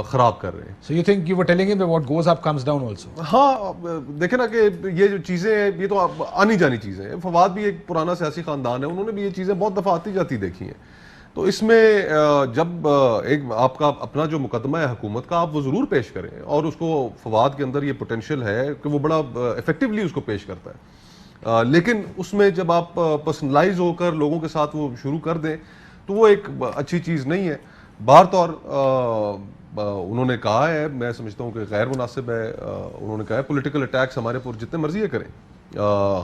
ख़राब कर रहे हैं। So you think you were telling him that what goes up comes down also? हाँ, देखे ना कि ये जो चीज़ें हैं ये तो आनी जानी चीज़ें हैं। फवाद भी एक पुराना सियासी ख़ानदान है, उन्होंने भी ये चीज़ें बहुत दफ़ा आती जाती देखी हैं। तो इसमें जब एक आपका अपना जो मुकदमा है हुकूमत का, आप वो ज़रूर पेश करें और उसको फवाद के अंदर ये पोटेंशियल है कि वो बड़ा इफेक्टिवली उसको पेश करता है। लेकिन उसमें जब आप पर्सनलाइज होकर लोगों के साथ वो शुरू कर दें तो वो एक अच्छी चीज़ नहीं है। बार तौर उन्होंने कहा है, मैं समझता हूँ कि गैर मुनासिब है। उन्होंने कहा है पॉलिटिकल अटैक्स हमारे ऊपर जितने मर्जी करें,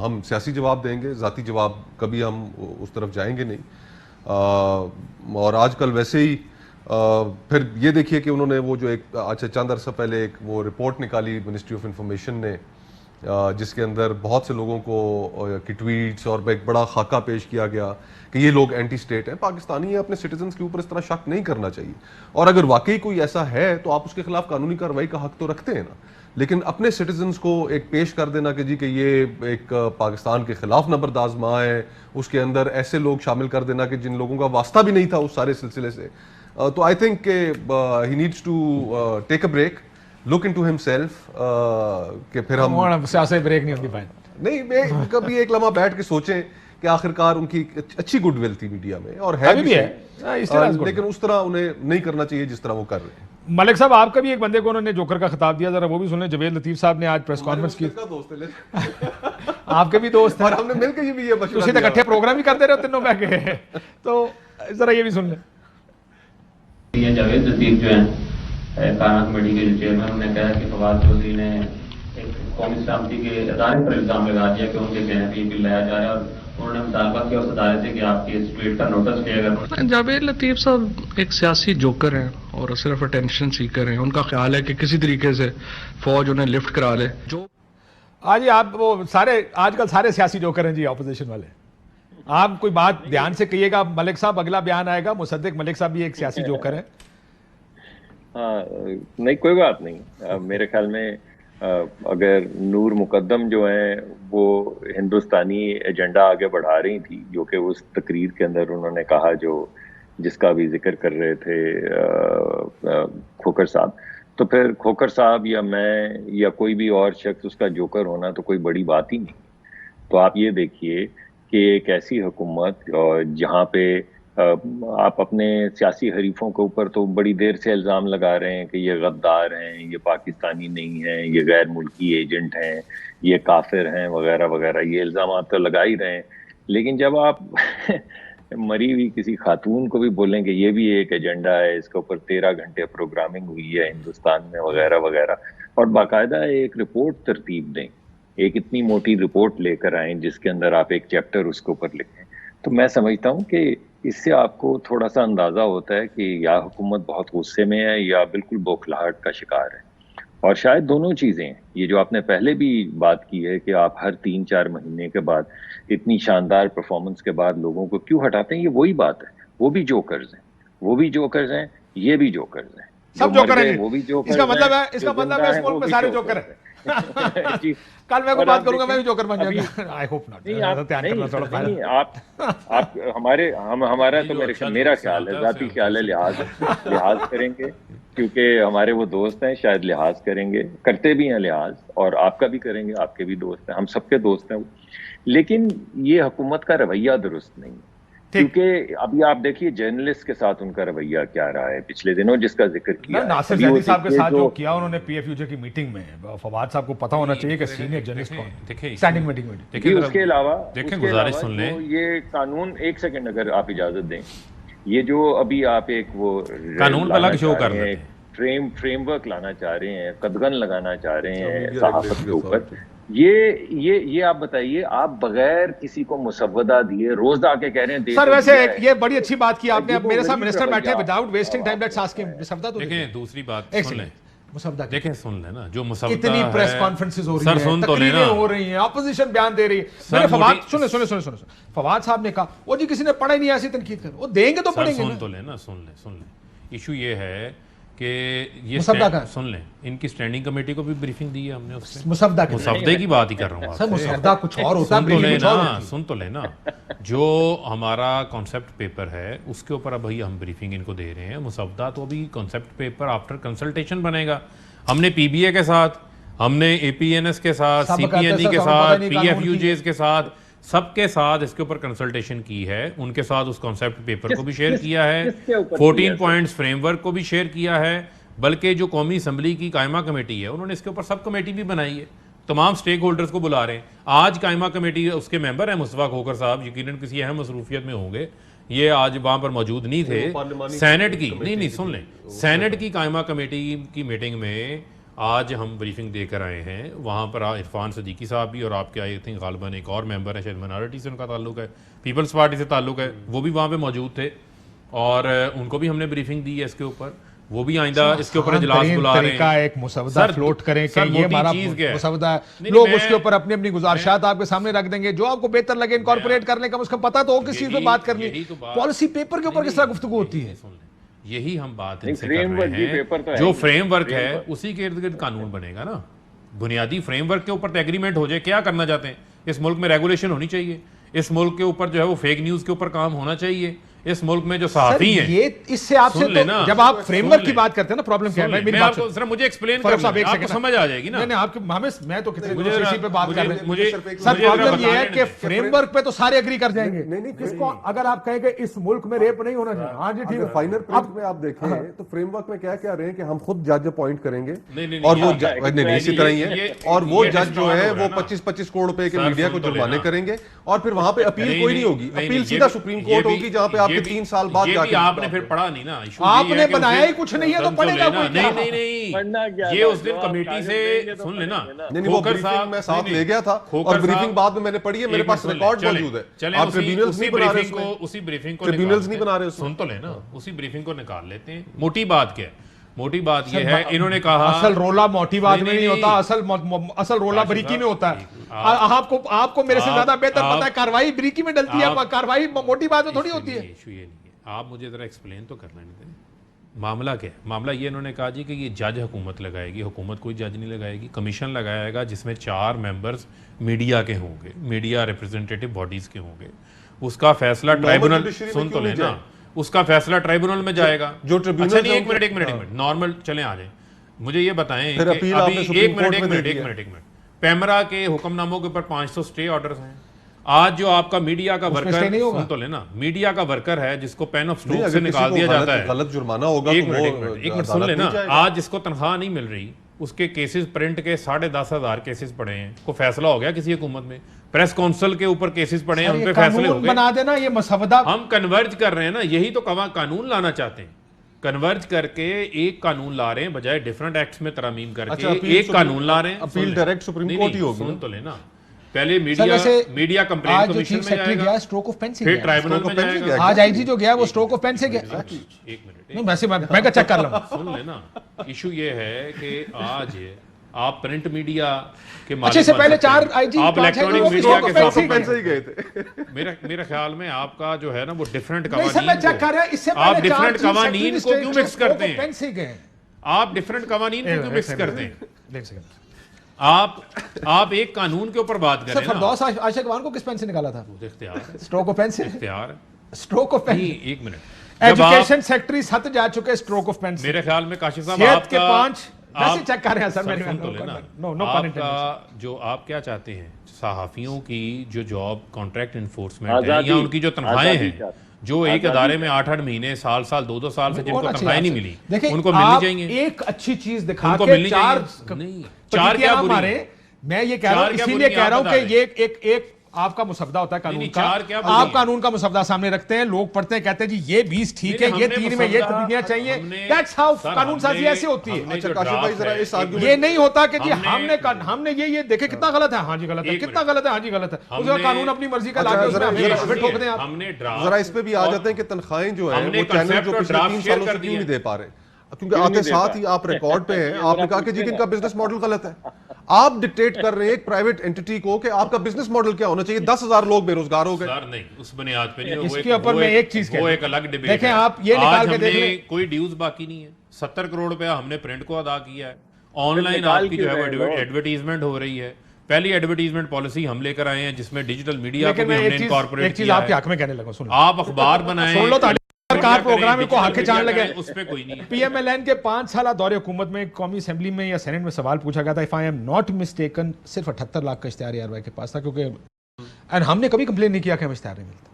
हम सियासी जवाब देंगे, ज़ाती जवाब कभी हम उस तरफ जाएंगे नहीं। और आजकल वैसे ही फिर ये देखिए कि उन्होंने वो जो एक अच्छा चंद अरसा पहले एक वो रिपोर्ट निकाली मिनिस्ट्री ऑफ इंफॉर्मेशन ने, जिसके अंदर बहुत से लोगों को की ट्वीट्स और एक बड़ा खाका पेश किया गया कि ये लोग एंटी स्टेट हैं। पाकिस्तानी है, अपने सिटीजन्स के ऊपर इस तरह शक नहीं करना चाहिए। और अगर वाकई कोई ऐसा है तो आप उसके खिलाफ कानूनी कार्रवाई का हक तो रखते हैं ना। लेकिन अपने सिटीजन्स को एक पेश कर देना कि जी कि ये एक पाकिस्तान के खिलाफ नबर्द आज़मा है, उसके अंदर ऐसे लोग शामिल कर देना कि जिन लोगों का वास्ता भी नहीं था उस सारे सिलसिले से, तो I think he needs to take a break, look into himself कि फिर हम सियासी ब्रेक नहीं होती भाई। नहीं, कभी एक लम्हा बैठ के सोचें कि आखिरकार उनकी अच्छी गुडविल थी मीडिया में और है भी है, लेकिन उस तरह उन्हें नहीं करना चाहिए जिस तरह वो कर रहे हैं। मलिक साहब, आपका भी एक बंदे को उन्होंने जोकर का खिताब दिया, जरा वो भी सुन लें। जवेद लतीफ साहब ने आज प्रेस कॉन्फ्रेंस की। आपके भी दोस्त हैं और हमने मिलकर ये भी ये मशवरा तो इकट्ठे प्रोग्राम ही करते रहे तीनों बैठ के, तो जरा ये भी सुन लें। ये जावेद लतीफ जो हैं कायम कमेटी के जो चेयरमैन, उन्होंने कहा कि फवाद चौधरी ने एक कौमी सलामती के अदारे पर इल्जाम लगा दिया कि उनके कहने पर ये बिल लाया जा रहा है और उन्होंने मुतालबा किया उस अदारे से कि आपकी इस ट्वीट का नोटिस लिया गया। जावेद लतीफ साहब एक सियासी जोकर हैं और सिर्फ अटेंशन सीकर हैं। उनका ख्याल है कि किसी तरीके से फौज उन्हें लिफ्ट करा ले। जो आज आप वो सारे आजकल सारे सियासी जोकर हैं जी, ऑपोजिशन वाले। आप कोई बात ध्यान से कहिएगा। मलिक साहब अगला बयान आएगा, मुसद्दिक मलिक साहब भी एक सियासी जोकर है। हाँ, नहीं कोई बात नहीं। मेरे ख्याल में अगर नूर मुकद्दम जो हैं वो हिंदुस्तानी एजेंडा आगे बढ़ा रही थी, जो कि उस तकरीर के अंदर उन्होंने कहा, जो जिसका भी जिक्र कर रहे थे खोकर साहब, तो फिर खोकर साहब या मैं या कोई भी और शख्स उसका जोकर होना तो कोई बड़ी बात ही नहीं। तो आप ये देखिए कि एक ऐसी हुकूमत जहाँ पे आप अपने सियासी हरीफों के ऊपर तो बड़ी देर से इल्ज़ाम लगा रहे हैं कि ये गद्दार हैं, ये पाकिस्तानी नहीं हैं, ये गैर मुल्की एजेंट हैं, ये काफिर हैं, वगैरह वगैरह, ये इल्ज़ाम आप तो लगा ही रहे हैं। लेकिन जब आप मरी हुई किसी खातून को भी बोलें कि ये भी एक एजेंडा है, इसके ऊपर 13 घंटे प्रोग्रामिंग हुई है हिंदुस्तान में, वगैरह वगैरह, और बाकायदा एक रिपोर्ट तरतीब दें, एक इतनी मोटी रिपोर्ट लेकर आए जिसके अंदर आप एक चैप्टर उसके ऊपर लिखें, तो मैं समझता हूँ कि इससे आपको थोड़ा सा अंदाजा होता है कि या हुकूमत बहुत गुस्से में है या बिल्कुल बौखलाहट का शिकार है। और शायद दोनों चीजें हैं। ये जो आपने पहले भी बात की है कि आप हर 3-4 महीने के बाद इतनी शानदार परफॉर्मेंस के बाद लोगों को क्यों हटाते हैं, ये वही बात है। वो भी जोकर्स हैं, वो भी जोकर्स हैं, ये भी जोकर्स हैं, सब जोकर हैं, वो भी जोकर। इसका मतलब है इस मुल्क में सारे जोकर हैं। कल मैं को बात करूंगा, मैं भी जोकर बन जाऊंगा। I hope not. नहीं, आप हमारा तो मेरा ख्याल है, जाती ख्याल है, लिहाज करेंगे, क्योंकि हमारे वो दोस्त हैं, शायद लिहाज करेंगे, करते भी हैं लिहाज, और आपका भी करेंगे, आपके भी दोस्त हैं, हम सबके दोस्त हैं। लेकिन ये हुकूमत का रवैया दुरुस्त नहीं है, क्योंकि अभी आप देखिए जर्नलिस्ट के साथ उनका रवैया क्या रहा है पिछले दिनों, जिसका जिक्र किया नासिर ज़ैदी साहब के साथ जो किया उन्होंने पीएफयूजे की मीटिंग में, फवाद साहब को पता होना चाहिए कि सीनियर जर्नलिस्ट कौन है, स्टैंडिंग मीटिंग में। देखिए उसके अलावा गुजारिश सुन लें, ये कानून, एक सेकंड अगर आप इजाजत दें, ये जो अभी आप एक वो कानून अलग शो कर रहे हैं, फ्रेमवर्क लाना चाह रहे हैं, कदगन लगाना चाह रहे हैं सहाफत के ऊपर, ये आप बताइए, आप बगैर किसी को मुसव्वदा दिए रोज आके कह रहे हैं सर। वैसे ये बड़ी अच्छी बात की आपने। अब मेरे साथ मिनिस्टर बैठे, without wasting time let's ask him. मुसव्वदा तो देखें, दूसरी बात सुन लें, मुसव्वदा देखें, सुन लेना, जो मुसव्वदा इतनी प्रेस कॉन्फ्रेंसेस हो रही हैं, सुन तो लेना, हो रही हैं, ऑपोजिशन बयान दे रही है। मैंने फवाद सुन फवाद साहब ने कहा वो जी किसी ने पढ़ा ही नहीं, ऐसी तनकीद कर, वो देंगे तो पढ़ेंगे। सुन तो लेना, सुन ले। इशू ये है कि ये सुन लें, इनकी स्टैंडिंग कमेटी को भी ब्रीफिंग दी है हमने, उससे मुसव्वदे की बात ही कर रहा हूँ सर। मुसव्वदा कुछ और होता है, सुन तो लेना। जो हमारा कॉन्सेप्ट पेपर है उसके ऊपर अब हम ब्रीफिंग इनको दे रहे हैं। मुसव्वदा तो अभी कॉन्सेप्ट पेपर आफ्टर कंसल्टेशन बनेगा। हमने पीबीए के साथ, हमने एपीएनएस के साथ, सीपीएनई के साथ, पीएफयूजेस के साथ, सबके साथ इसके ऊपर कंसल्टेशन की है। उनके साथ उस कॉन्सेप्ट पेपर को भी शेयर किया है, 14 पॉइंट्स फ्रेमवर्क को भी शेयर किया है। बल्कि जो कौमी असम्बली की कायमा कमेटी है, उन्होंने इसके ऊपर सब कमेटी भी बनाई है, तमाम स्टेक होल्डर्स को बुला रहे हैं। आज कायमा कमेटी उसके मेंबर हैं मुस्तफा खोखर साहब, यकीनन किसी अहम मसरूफियत में होंगे, ये आज वहां पर मौजूद नहीं थे। सेनेट की नहीं सुन लें, सेनेट की कायमा कमेटी की मीटिंग में आज हम ब्रीफिंग देकर आए हैं। वहाँ पर इरफान सदीकी साहब भी, और आपके आई थिंक गालिबन एक और मेंबर है, शायद माइनॉरिटी से उनका ताल्लुक है, पीपल्स पार्टी से ताल्लुक है, वो भी वहाँ पे मौजूद थे और उनको भी हमने ब्रीफिंग दी है इसके ऊपर। वो भी आइंदा इसके ऊपर इजलास बुला रहे हैं, एक मुसव्वदा फ्लोट करें कि ये हमारा मुसव्वदा है, लोग उसके ऊपर अपनी अपनी गुजारिशात आपके सामने रख देंगे, जो आपको बेहतर लगे इनकॉर्पोरेट करने का, उसका पता तो हो किस चीज पे बात करनी। पॉलिसी पेपर के ऊपर किस तरह गुफ्तगू होती है, यही हम बात इनसे कर रहे हैं। जो फ्रेमवर्क है उसी के इर्द गिर्द कानून बनेगा ना। बुनियादी फ्रेमवर्क के ऊपर एग्रीमेंट हो जाए। क्या करना चाहते हैं? इस मुल्क में रेगुलेशन होनी चाहिए, इस मुल्क के ऊपर जो है वो फेक न्यूज के ऊपर काम होना चाहिए, इस मुल्क में जो सहाफी हैं, ये इससे आपसे तो जब आप फ्रेमवर्क की बात करते हैं ना, प्रॉब्लम क्या है? मैं आपको सिर्फ मुझे एक्सप्लेन करना है, आपको समझ आ जाएगी ना। नहीं आपके मैं तो कितने इसी पे बात कर रहे हैं। मुझे सर प्रॉब्लम ये है कि फ्रेमवर्क पे तो सारे एग्री कर जाएंगे। नहीं किसको अगर आप कहें कि इस मुल्क में रेप नहीं होना चाहिए, हाँ जी ठीक है, फाइनल प्रिंट में आप देखें तो फ्रेमवर्क में क्या क्या रहे हैं कि हम खुद जज अपॉइंट करेंगे, और वो इसी तरह ही है, और वो जज जो है वो 25-25 करोड़ रुपए के मीडिया को जुर्माने करेंगे, और फिर वहां पे अपील कोई नहीं होगी, अपील सीधा सुप्रीम कोर्ट होगी, जहां पे आपके 3 साल बाद आपने फिर पढ़ा नहीं ना। आपने बनाया ही कुछ नहीं है तो पढ़ेगा कोई? नहीं, ये उस दिन कमेटी से सुन लेना। खोखर साहब मैं साथ ले गया था और ब्रीफिंग बाद में मैंने पढ़ी है, मेरे पास रिकॉर्ड मौजूद है। आप ट्रिब्यूनल्स नहीं बना रहे उसको, उसी ब्रीफिंग को ट्रिब्यूनल्स नहीं बना रहे, सुन तो लेना, उसी ब्रीफिंग को निकाल लेते हैं। मोटी बात क्या है? मोटी बात ये है, इन्होंने कहा असल रोला मोटी बात में नहीं होता, असल रोला बरीकी में होता है। आपको मेरे से ज्यादा बेहतर पता है, कार्रवाई बरीकी में डलती है, कार्रवाई मोटी बात में थोड़ी होती है। आप मुझे जरा एक्सप्लेन तो करना नहीं दें। मामला क्या है? मामला ये इन्होंने कहा जी कि ये जज हुकूमत लगाएगी। हुकूमत कोई जज नहीं लगाएगी, कमीशन लगाएगा जिसमें 4 मेंबर्स मीडिया के होंगे, मीडिया रिप्रेजेंटेटिव बॉडीज के होंगे। उसका फैसला ट्राइब्यूनल, सुन तो लेना, उसका फैसला ट्राइब्यूनल में जाएगा। जो ट्रिब्यूनल, अच्छा नहीं, एक मिनट नॉर्मल चले आ जाए, मुझे ये बताएं कि अभी एक मिनट पेमरा के हुक्मनामों के ऊपर 500 स्टे ऑर्डर्स हैं, आज जो आपका मीडिया का उसमें वर्कर stay नहीं होगा। सुन तो लेना, मीडिया का वर्कर है जिसको पेन ऑफ नहीं, स्ट्रोक अगर से किसी निकाल को दिया गलत- जाता है, गलत जुर्माना होगा एक तो मिनट वो एक मिनट एक मिनट सुन अदालत लेना, नहीं जाएगा। आज जिसको तनख्वाह नहीं मिल रही उसके केसेस प्रिंट के 10,500 केसेस पड़े हैं, को फैसला हो गया किसी हुकूमत में, प्रेस काउंसिल के ऊपर केसेस पड़े हैं, उन पे फैसले हो कानून गए। बना देना, ये मसवदा हम कन्वर्ज कर रहे हैं ना, यही तो कानून लाना चाहते हैं, कन्वर्ज करके एक कानून ला रहे हैं बजाय डिफरेंट एक्ट्स में तरमीम करके अच्छा, अपील एक कानून ला रहे हैं। अपील सुन ले। डायरेक्ट सुप्रीम नहीं, कोर्ट नहीं, ही होगी सुन ना। तो लेना, पहले सर मीडिया वैसे कंप्लेंट आज जो कमीशन चीफ में सेक्रेटरी जाएगा, गया स्ट्रोक ऑफ पेन से फिर गया। ट्राइब्यूनल Stroke में of pen से जाएगा। गया। आज आईजी जो गया वो स्ट्रोक ऑफ पेन से गया। एक मिनट नहीं वैसे मैं चेक कर लूंगा। सुन लेना, इशू ये है कि आज आप प्रिंट मीडिया के अच्छे से मालिक पहले बन सकते 4 हैं। आईजी आप इलेक्ट्रॉनिक वो मीडिया stroke के of pen साथ से पेन से ही गए थे। मेरे ख्याल में आपका जो है ना वो डिफरेंट नहीं सर मैं चेक कर रहा इससे आप पहले डिफरेंट कवानीन को क्यों मिक्स करते पेन हैं? से गए। आप डिफरेंट कवानीन को क्यों मिक्स करते हैं? एक सेकंड आप एक कानून के ऊपर बात कर सर रहे हैं ना, फरदौस आशिक खान को किस पेन से निकाला था? वो इख्तियार है, स्ट्रोक ऑफ पेन से। इख्तियार है। Stroke of pen. नहीं, एक मिनट, जब आप- एजुकेशन सेक्रेटरी सत जा चुके स्ट्रोक ऑफ पेन से। मेरे ख्याल में काशिफ साहब सेहत के आपका 5 वैसे चेक कर रहे हैं सर सुन मैंने तो लेना, नो नो पन इंटेंडेड। आपका जो आप क्या चाहते हैं सहाफियों की जो जॉब कॉन्ट्रैक्ट इन्फोर्समेंट है आज़ादी- या उनकी जो तनख्वाहें आज़ादी हैं चाहते जो एक आज़ादी अदारे में 8-8 महीने साल 2-2 साल से जिनको और अच्छी तनख्वाहें नहीं बात मिली, है। देखिए उनको मिलनी आप चाहिए। एक अच्छी चीज दिखा उनको के मिलनी चार चाहिए। नहीं, चार क्या चार बुरी मारे। है? मैं ये कह रहा हूं चार क्या इसीलिए बुरी कह रहा हूं आप कि बता ये एक आपका मुसवदा होता है कानून नहीं, का। चार क्या बुरी आप है? कानून का मुसवदा सामने रखते हैं, लोग पढ़ते हैं, कहते हैं जी ये 20 ठीक है, नहीं, ये हमने 3 में ये मुसवदा- तब्दीलियां चाहिए। हमने- दैट्स हाउ सर, कानून साजी हमने- ऐसे होती है। हमने अच्छा जो काशिफ भाई ड्राफ्ट जरा है, इस एक आर्गुमेंट ये नहीं होता कि जी हमने- हमने ये देखे कितना गलत है, हाँ जी गलत है, एक कितना मिनट। गलत है, हाँ जी गलत है, उसका हमने- कानून अपनी मर्जी का अच्छा, लाके उसमें जरा- हमें जरा- हमें ठोक दें आप। हमने ड्राफ्ट जरा इस पे भी आ जाते हैं कि तनख्वाहें जो है हमने वो चैनल concept जो और पिछले draft 3 share सालों से कर क्यों दिए। नहीं दे पा रहे? क्योंकि क्यों आते नहीं दे साथ पा ही रहे? आप रिकॉर्ड पे हैं, आपने कहा कि जी कि इनका बिजनेस मॉडल गलत है। आप डिक्टेट कर रहे हैं एक प्राइवेट एंटिटी को कि आपका बिजनेस मॉडल क्या होना चाहिए। 10,000 लोग बेरोजगार हो गए। सर नहीं, उस बुनियाद पे नहीं, वो इसके ऊपर मैं एक चीज वो कहता एक अलग डिबेट देखें, है। आप ये निकाल आज के देख हमने लें। कोई ड्यूज बाकी नहीं है, 70 करोड़ रुपया हमने प्रिंट को अदा किया है, ऑनलाइन निकाल आपकी जो क्यों है रहे वो लोग? एडवर्टीजमेंट हो रही है। पहली एडवर्टीजमेंट पॉलिसी हम लेकर आए हैं जिसमें डिजिटल मीडिया को लेकिन भी मैं हमने एक इनकॉर्पोरेट चीज किया आपके है। हक में कहने लगा, सुन लो आप अखबार बनाएं, सुन लो तो सरकार प्रोग्राम करें, को आके डिजिटल चाण मीडिया लगे। करें, उस पे कोई नहीं है। पीएमएलएन के 5 साल दौरे हुकूमत में कौमी असेंबली में या सेनेट में सवाल पूछा गया था, if I am not mistaken सिर्फ 78 लाख का इश्तिहार यार भाई के पास था, क्योंकि एंड हमने कभी कंप्लेन नहीं किया कि हमें इश्तिहार नहीं मिलता।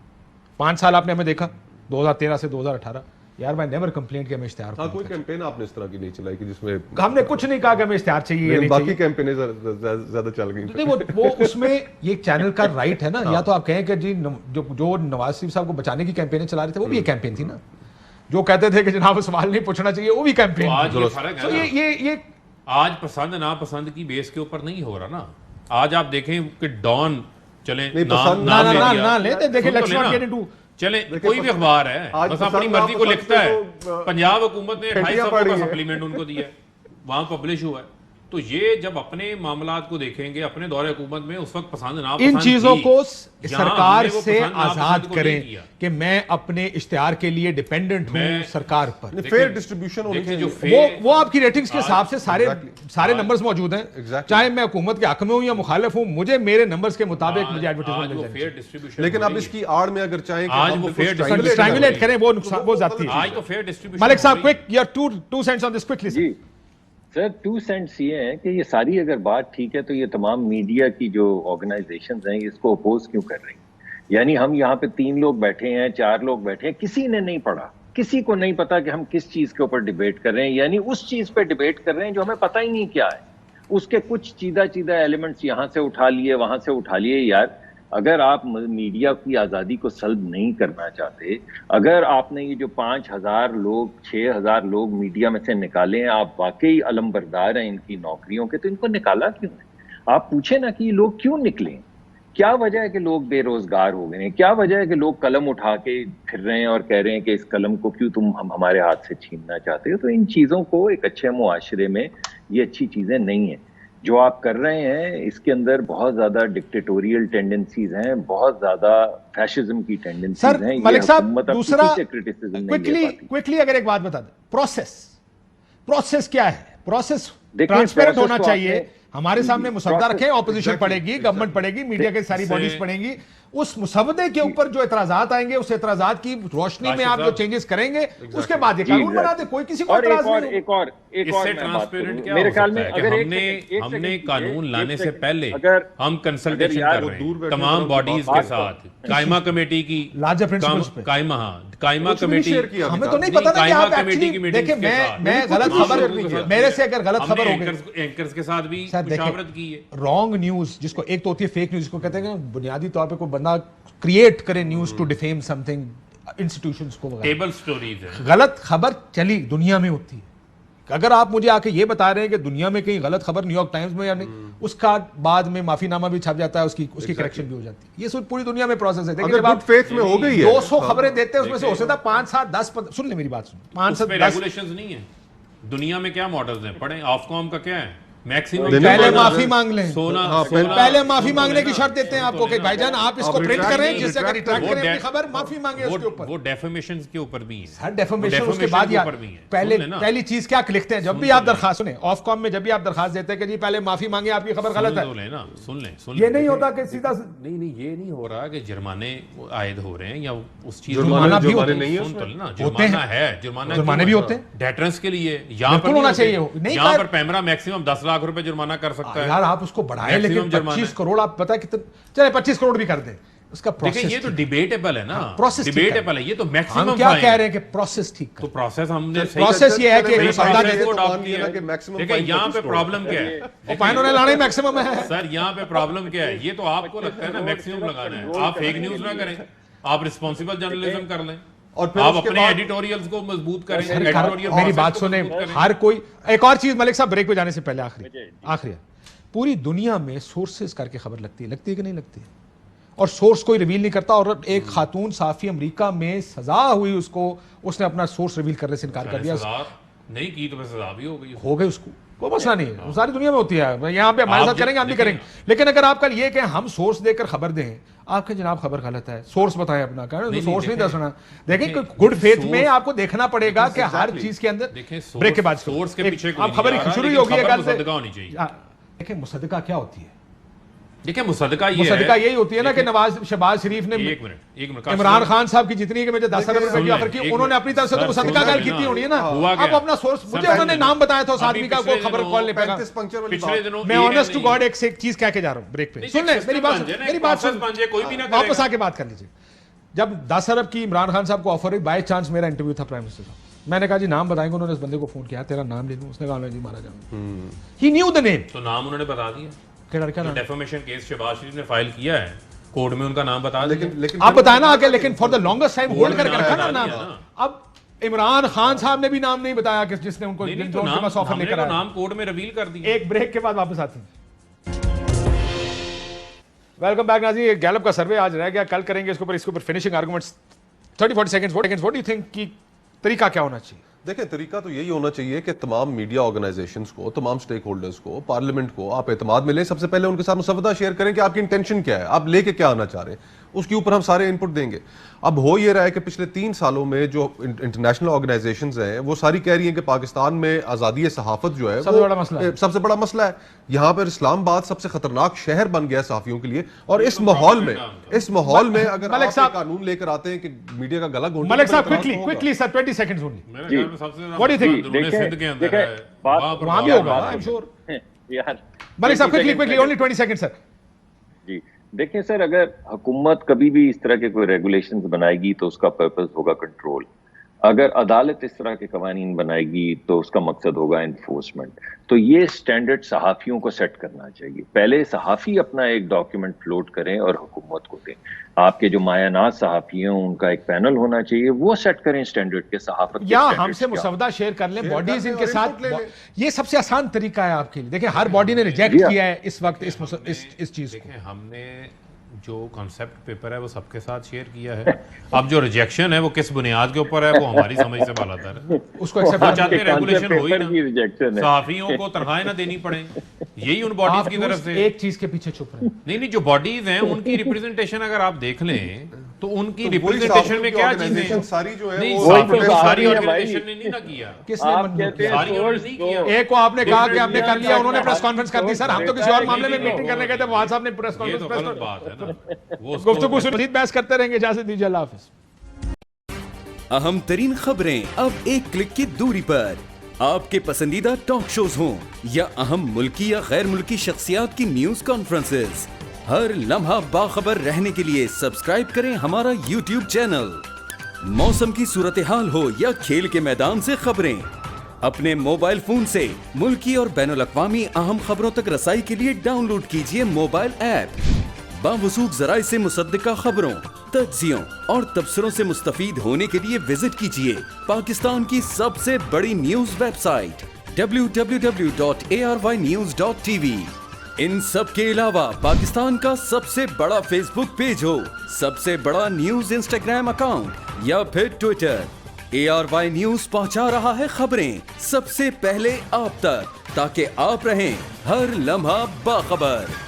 5 साल आपने हमें देखा 2013 से 2018, यार भाई नेवर कंप्लेंट कि हमें इश्तिहार हाँ, कोई हुकूमत कैंपेन आपने इस तरह की नहीं चलाई कि जिसमें का। हमने कुछ नहीं कहा कि हमें इश्तिहार चाहिए या नहीं बाकी चाहिए। कैंपेनें ज्यादा चल गई। नहीं वो उसमें ये चैनल का राइट है ना, या तो आप कहें कि जी जो नवाज शरीफ साहब को बचाने की कैंपेनें चला रहे थे वो भी एक कैंपेन थी ना, जो कहते थे कि जनाब सवाल नहीं पूछना चाहिए वो भी तो कैंपेन आज ये फर्क तो है ना। ये आज पसंद नापसंद की बेस के ऊपर नहीं हो रहा ना। आज आप देखें कि डॉन चले नहीं, पसंद- ना ले ना लिया। ना ले देखिए सुन तो लेट्स नॉट लेना। गेट इनटू चले देखिए, कोई भी अखबार है आज बस पसंद अपनी मर्जी को नापसंद लिखता है। तो, पंजाब हुकूमत ने घंटियां 250 पड़ी का हैं। सप्लीमेंट उनको दिया है, वहां पब्लिश हुआ है। तो ये जब अपने मामलात को देखेंगे अपने दौरे हुकूमत में उस वक्त पसंद ना इन चीजों को जहां सरकार हमने वो से पसंद नापसंद आजाद को करें नहीं किया। कि मैं अपने इश्तिहार के लिए डिपेंडेंट हूं मैं- सरकार पर। फेयर डिस्ट्रीब्यूशन होनी देखें जो चाहिए। वो आपकी रेटिंग्स के हिसाब से सारे Exactly. नंबर्स मौजूद हैं। Exactly. चाहे मैं हुकूमत के हक में हूं या मुखालिफ हूं, मुझे मेरे नंबर्स के मुताबिक मुझे एडवर्टाइजमेंट मिल फेयर जाए। डिस्ट्रीब्यूशन लेकिन अब इसकी आड़ में अगर चाहें कि आज हम वो बिल्कुल fair triangulate स्ट्रैंगुलेट करें, करें वो नुकसान वो जाती आज है। तो फेयर डिस्ट्रीब्यूशन मलिक साहब quick your two cents on this quickly जी सर 2 सेंट्स ये हैं कि ये सारी अगर बात ठीक है तो ये तमाम मीडिया की जो ऑर्गेनाइजेशंस हैं इसको अपोज क्यों कर रही हैं? यानी हम यहाँ पे 3 लोग बैठे हैं, 4 लोग बैठे हैं, किसी ने नहीं पढ़ा, किसी को नहीं पता कि हम किस चीज के ऊपर डिबेट कर रहे हैं, यानी उस चीज पे डिबेट कर रहे हैं जो हमें पता ही नहीं क्या है। उसके कुछ चीदा एलिमेंट्स यहाँ से उठा लिए, वहां से उठा लिए। यार अगर आप मीडिया की आज़ादी को सल्ब नहीं करना चाहते, अगर आपने ये जो 5,000 लोग 6,000 लोग मीडिया में से निकाले हैं, आप वाकई अलमबरदार हैं इनकी नौकरियों के, तो इनको निकाला क्यों है? आप पूछे ना कि ये लोग क्यों निकले, क्या वजह है कि लोग बेरोजगार हो गए हैं, क्या वजह है कि लोग कलम उठा के फिर रहे हैं और कह रहे हैं कि इस कलम को क्यों तुम हम हमारे हाथ से छीनना चाहते हो। तो इन चीज़ों को एक अच्छे मुआशरे में ये अच्छी चीज़ें नहीं है जो आप कर रहे हैं। इसके अंदर बहुत ज्यादा डिक्टेटोरियल टेंडेंसीज हैं, बहुत ज्यादा फैशिज्म की टेंडेंसीज सर हैं। मलिक साहब हुकूमत अब दूसरा किसी से क्रिटिसिज्म नहीं ले पाती। क्विकली अगर एक बात बता दें, प्रोसेस क्या है? प्रोसेस देखिए, ट्रांसपेरेंट process होना तो चाहिए। आपने- हमारे सामने मुसद्दा रखे, ऑपोजिशन पड़ेगी, गवर्नमेंट पड़ेगी, मीडिया की सारी बॉडीज पड़ेंगी, उस मुसवदे के ऊपर जो एतराजात आएंगे उस एतराजात की रोशनी में आप जो चेंजेस करेंगे उसके बाद ये कानून बना दे, कोई किसी को और एतराज नहीं। एक और इससे मैं बात ट्रांसपेरेंट करूं। क्या मेरे हो ख्याल सकता में है अगर कि हमने कानून लाने से पहले अगर हम कंसल्टेशन यार कर वो रहे दूर हैं बैठे तमाम लोग बॉडीज बात के साथ, कायमा कमेटी की Larger principles पे। कायमा कुछ भी नहीं कमेटी, शेयर किया हमें अभी तो तक। नहीं पता था कि कायमा आप कमेटी की एक्चुअली मीटिंग्स देखिए, के साथ। मैं गलत कुछ खबर नहीं किया। मेरे से अगर गलत खबर हो गई, एंकर्स के साथ भी सर मुशावरत की है। देखिए, रॉन्ग न्यूज जिसको एक तो होती है फेक न्यूज, जिसको कहते हैं कि बुनियादी तौर पे कोई बंदा क्रिएट करे news to defame something, institutions को वगैरह। टेबल स्टोरीज है। गलत खबर चली दुनिया में होती है, अगर आप मुझे आके ये बता रहे हैं कि दुनिया में कहीं गलत खबर न्यूयॉर्क टाइम्स में या नहीं, उसका बाद में माफीनामा भी छप जाता है, उसकी करेक्शन भी हो जाती है। ये सब पूरी दुनिया में प्रोसेस है। देखिए, अगर जब गुड आप फेथ में हो गई है 200 खबरें देते हैं, उसमें से हो सकता है 5, 7, 10, सुन ले मेरी बात, सुन 5 से 10 रेगुलेशंस नहीं है दुनिया में। क्या मॉडल्स हैं पढ़े, ऑफकॉम का क्या है, मैक्सिमम पहले माफी मांग लें, सोना पहले माफी मांगने की शर्त देते हैं आपको कि भाईजान आप इसको प्रिंट retract करें, नहीं, जिससे अगर retract रिट्रैक्ट करें अपनी खबर, माफी मांगे उसके ऊपर। वो डेफेमेशन के ऊपर भी है। हर डेफर्मेशन उसके बाद के यार ऊपर भी है। पहले सुन ले ना। पहली चीज क्या लिखते हैं जब भी आप दरखास्त सुने ऑफ कॉम में, जब भी आप दरखास्त देते हैं कि जी पहले माफी मांगे, आपकी खबर गलत है, सुन ये नहीं होता कि सीधा नहीं, ये नहीं हो रहा कि जुर्माने आयद हो रहे हैं या उस चीज जुर्माना भी होते नहीं है सुन तो लेना, होते हैं। जुर्माना है, जुर्माने भी होते हैं, डेटरेंस के लिए। यहाँ पर बिल्कुल होना चाहिए हो। नहीं यहाँ कहा- पर पैमरा मैक्सिमम 10 लाख रुपए जुर्माना कर सकता है। यार आप उसको बढ़ाएं, Maximum लेकिन जुर्माना 25 करोड़ आप पता है कितने, चले 25 करोड़ भी कर दें, उसका देखिए प्रोसेस ये तो डिबेटेबल है ना, प्रोसेस डिबेटेबल है, ये तो मैक्सिमम हम क्या कह रहे हैं कि प्रोसेस ठीक तो कर। प्रोसेस हमने प्रोसेस ये है कि सही मुसद्दा process जैसे को को मान adopt लिया किया ना कि है। maximum देखिए fine यहाँ पे 25 प्रॉब्लम क्या है, और फाइन होने लाने मैक्सिमम है सर यहाँ पे प्रॉब्लम क्या है, ये तो आपको लगता है ना मैक्सिमम लगाना है। आप फेक न्यूज ना करें, आप रिस्पॉन्सिबल जर्नलिज्म कर लें, और फिर आप उसके अपने बाद- एडिटोरियल्स को मजबूत करें, मेरी एडिटोरियल बात process को सुने, मजबूत करें। हर कोई एक और चीज मलिक साहब ब्रेक पे जाने से पहले आखिरी पूरी दुनिया में सोर्सेस करके खबर लगती है कि नहीं लगती है, और सोर्स कोई रिवील नहीं करता। और एक खातून साफी अमेरिका में सजा हुई उसको, उसने अपना सोर्स रिवील करने से इनकार कर दिया, सजा नहीं की तो सजा भी हो गई। हो गई उसको, कोई मसला नहीं है, सारी दुनिया में होती है। यहाँ पे हमारे साथ करेंगे, हम भी करेंगे, लेकिन अगर आप कल ये कहें हम सोर्स देकर खबर दें, आपके जनाब खबर गलत है, सोर्स बताएं अपना, कहें सोर्स नहीं दसना। देखिए गुड फेथ में आपको देखना पड़ेगा कि हर चीज के अंदर ब्रेक के बाद सोर्स के पीछे आप खबर शुरू ही होगी मुसद्दका होनी चाहिए। देखिए मुसद्दका क्या होती है, देखिए मुसद्दका ये मुसद्दका है, यही होती है ना कि शहबाज शरीफ ने एक मिनट इमरान खान साहब की जितनी कि मुझे 10 अरब रुपए की ऑफर की, एक उन्होंने मिनट, अपनी तरफ से तो सर, मुसद्दका सुन गल लेना। की होनी है ना। हुआ आप क्या? अपना सोर्स, सर, मुझे उन्होंने पहले नाम बताया था उस अभी आदमी का, पिछले वो खबर दिनों कॉल ले पाएगा। 35 पंक्चर वाली पिछले बात। दिनों मैं ये ऑनेस्ट टू नहीं- गॉड एक से एक चीज कह के जा रहा हूं ब्रेक पे, नहीं, सुन ले system मेरी बात, बन जाए ना, मेरी एक बात process सुन, बन जाए, कोई भी ना वापस करेगा। आके बात कर लीजिए। जब 10 अरब की इमरान खान साहब को ऑफर हुई, बाय चांस मेरा इंटरव्यू था प्राइम मिनिस्टर साहब, मैंने कहा जी नाम बताएंगे, उन्होंने इस बंदे को फोन किया, तेरा नाम ले लूं, उसने कहा जी मारा जाए, ही न्यू द नेम। तो नाम उन्होंने बता दिया, क्या नाम? डेफेमेशन केस शहबाज शरीफ ने फाइल किया है, कोर्ट में उनका नाम बता दिया। लेकिन आप बताया ना आगे, लेकिन for the longest time hold करके नाम रखा बता ना दिया नाम। ना। अब इमरान खान साहब ने भी नाम नहीं बताया कि जिसने उनको नहीं, जिन तो उनके नाम पास ऑफर हमने लेकर तो आया। नाम कोर्ट में रिवील कर दिया। एक ब्रेक के बाद वापस आते हैं। वेलकम बैक नाज़रीन। ये गैलप का सर्वे आज रह गया, कल करेंगे इसके ऊपर finishing arguments 30-40 seconds. What do you think कि तरीका क्या होना चाहिए? देखिए तरीका तो यही होना चाहिए कि तमाम मीडिया ऑर्गेनाइजेशंस को, तमाम स्टेक होल्डर्स को, पार्लियामेंट को आप एतमाद में लें। सबसे पहले उनके साथ मुसवदा शेयर करें कि आपकी इंटेंशन क्या है, आप लेके क्या आना चाह रहे हैं, उसके ऊपर हम सारे इनपुट देंगे। अब हो ये रहा है कि पिछले 3 सालों में जो इंटरनेशनल ऑर्गेनाइजेशंस हैं वो सारी कह रही हैं कि पाकिस्तान में आज़ादी सहाफत जो है सबसे बड़ा मसला है। सबसे बड़ा मसला है। यहाँ पर इस्लामाबाद सबसे खतरनाक शहर बन गया है सहाफियों के लिए। और इस माहौल में अगर मलिक आप साहब- एक कानून लेकर आते हैं कि मीडिया का गला घोंटने मलिक पर साहब इतराज़ तो होगा। Quickly sir 20 seconds only. मेरे जी। ख्याल में सबसे ज्यादा What do you think? अंदरूनी देखें- सिंध के अंदर देखें, है, बात- वहाँ पर वहां भी बहुत होगा, बड़ा आई एम श्योर। यार मलिक साहब 20 क्विकली ओनली 20 सेकंड सर। जी देखें सर, अगर हुकूमत कभी भी इस तरह के कोई रेगुलेशंस बनाएगी तो उसका पर्पस होगा कंट्रोल। अगर अदालत इस तरह के कवानीन बनाएगी तो उसका मकसद होगा इन्फोर्समेंट। तो ये स्टैंडर्ड सहाफ़ियों को सेट करना चाहिए। पहले सहाफ़ी अपना एक डॉक्यूमेंट फ्लोट करें और हुकूमत को दें। आपके जो मायानात सहाफ़ी हैं उनका एक पैनल होना चाहिए, वो सेट करें स्टैंडर्ड के सहाफत के या standards हमसे क्या मुसवदा शेयर कर लें, शेयर बॉडीज कर लें इनके और साथ, input ले लें। ये सबसे आसान तरीका है आपके लिए। देखिए हर बॉडी ने रिजेक्ट जी, किया है इस वक्त इस चीज को। देखें हमने जो कॉन्सेप्ट पेपर है वो सबके साथ शेयर किया है। अब जो रिजेक्शन है वो किस बुनियाद के ऊपर है वो हमारी समझ से बालातर है। उसको एक्सेप्ट वो कर चाहते हैं रेगुलेशन हो ही पेपर की ना, रिजेक्शन है। सहाफियों को तनख्वाहें ना देनी पड़े, यही उन बॉडीज आप की क्यों तरफ से। एक चीज के पीछे चुप रहे? नहीं जो बॉडीज हैं उनकी रिप्रेजेंटेशन अगर आप देख लें तो उनकी तो वही रिप्रेजेंटेशन में साहब क्या की चीजें organization सारी जो है नहीं, वो वही सारी तो बात सारी है भाई। ऑर्गेनाइजेशन ने नहीं ना किया, किसने आप मंजूर कहते किया? हैं सारी ऑर्गेनाइजेशन नहीं किया। एक को आपने कहा कि हमने कर लिया, उन्होंने प्रेस तो कॉन्फ्रेंस कर दी। सर हम तो किसी और मामले में मीटिंग करने गए थे, वहां साहब ने प्रेस ये कॉन्फ्रेंस तो प्रेस गलत बात है ना, वो गुफ्तगू से मजीद बहस करते रहेंगे। इजाजत दीजिए, अल्लाह हाफिज। अहम तरीन खबरें अब एक क्लिक की दूरी पर। आपके पसंदीदा टॉक शोज हों या अहम मुल्की या गैर मुल्की शख्सियात की न्यूज कॉन्फ्रेंसेस, हर लम्हा बाखबर रहने के लिए सब्सक्राइब करें हमारा YouTube चैनल। मौसम की सूरत हाल हो या खेल के मैदान से खबरें, अपने मोबाइल फोन से मुल्की और बैनुल-अक़वामी अहम खबरों तक रसाई के लिए डाउनलोड कीजिए मोबाइल ऐप। बावसूख ज़राए से मुसद्दिका खबरों, तज्ज़ियों और तबसरों से मुस्तफ़ीद होने के लिए विजिट कीजिए पाकिस्तान की सबसे बड़ी न्यूज वेबसाइट www.arYnews.tv। इन सब के अलावा पाकिस्तान का सबसे बड़ा फेसबुक पेज हो, सबसे बड़ा न्यूज इंस्टाग्राम अकाउंट या फिर ट्विटर, ARY न्यूज पहुंचा रहा है खबरें सबसे पहले आप तक, ताकि आप रहें हर लम्हा बाखबर।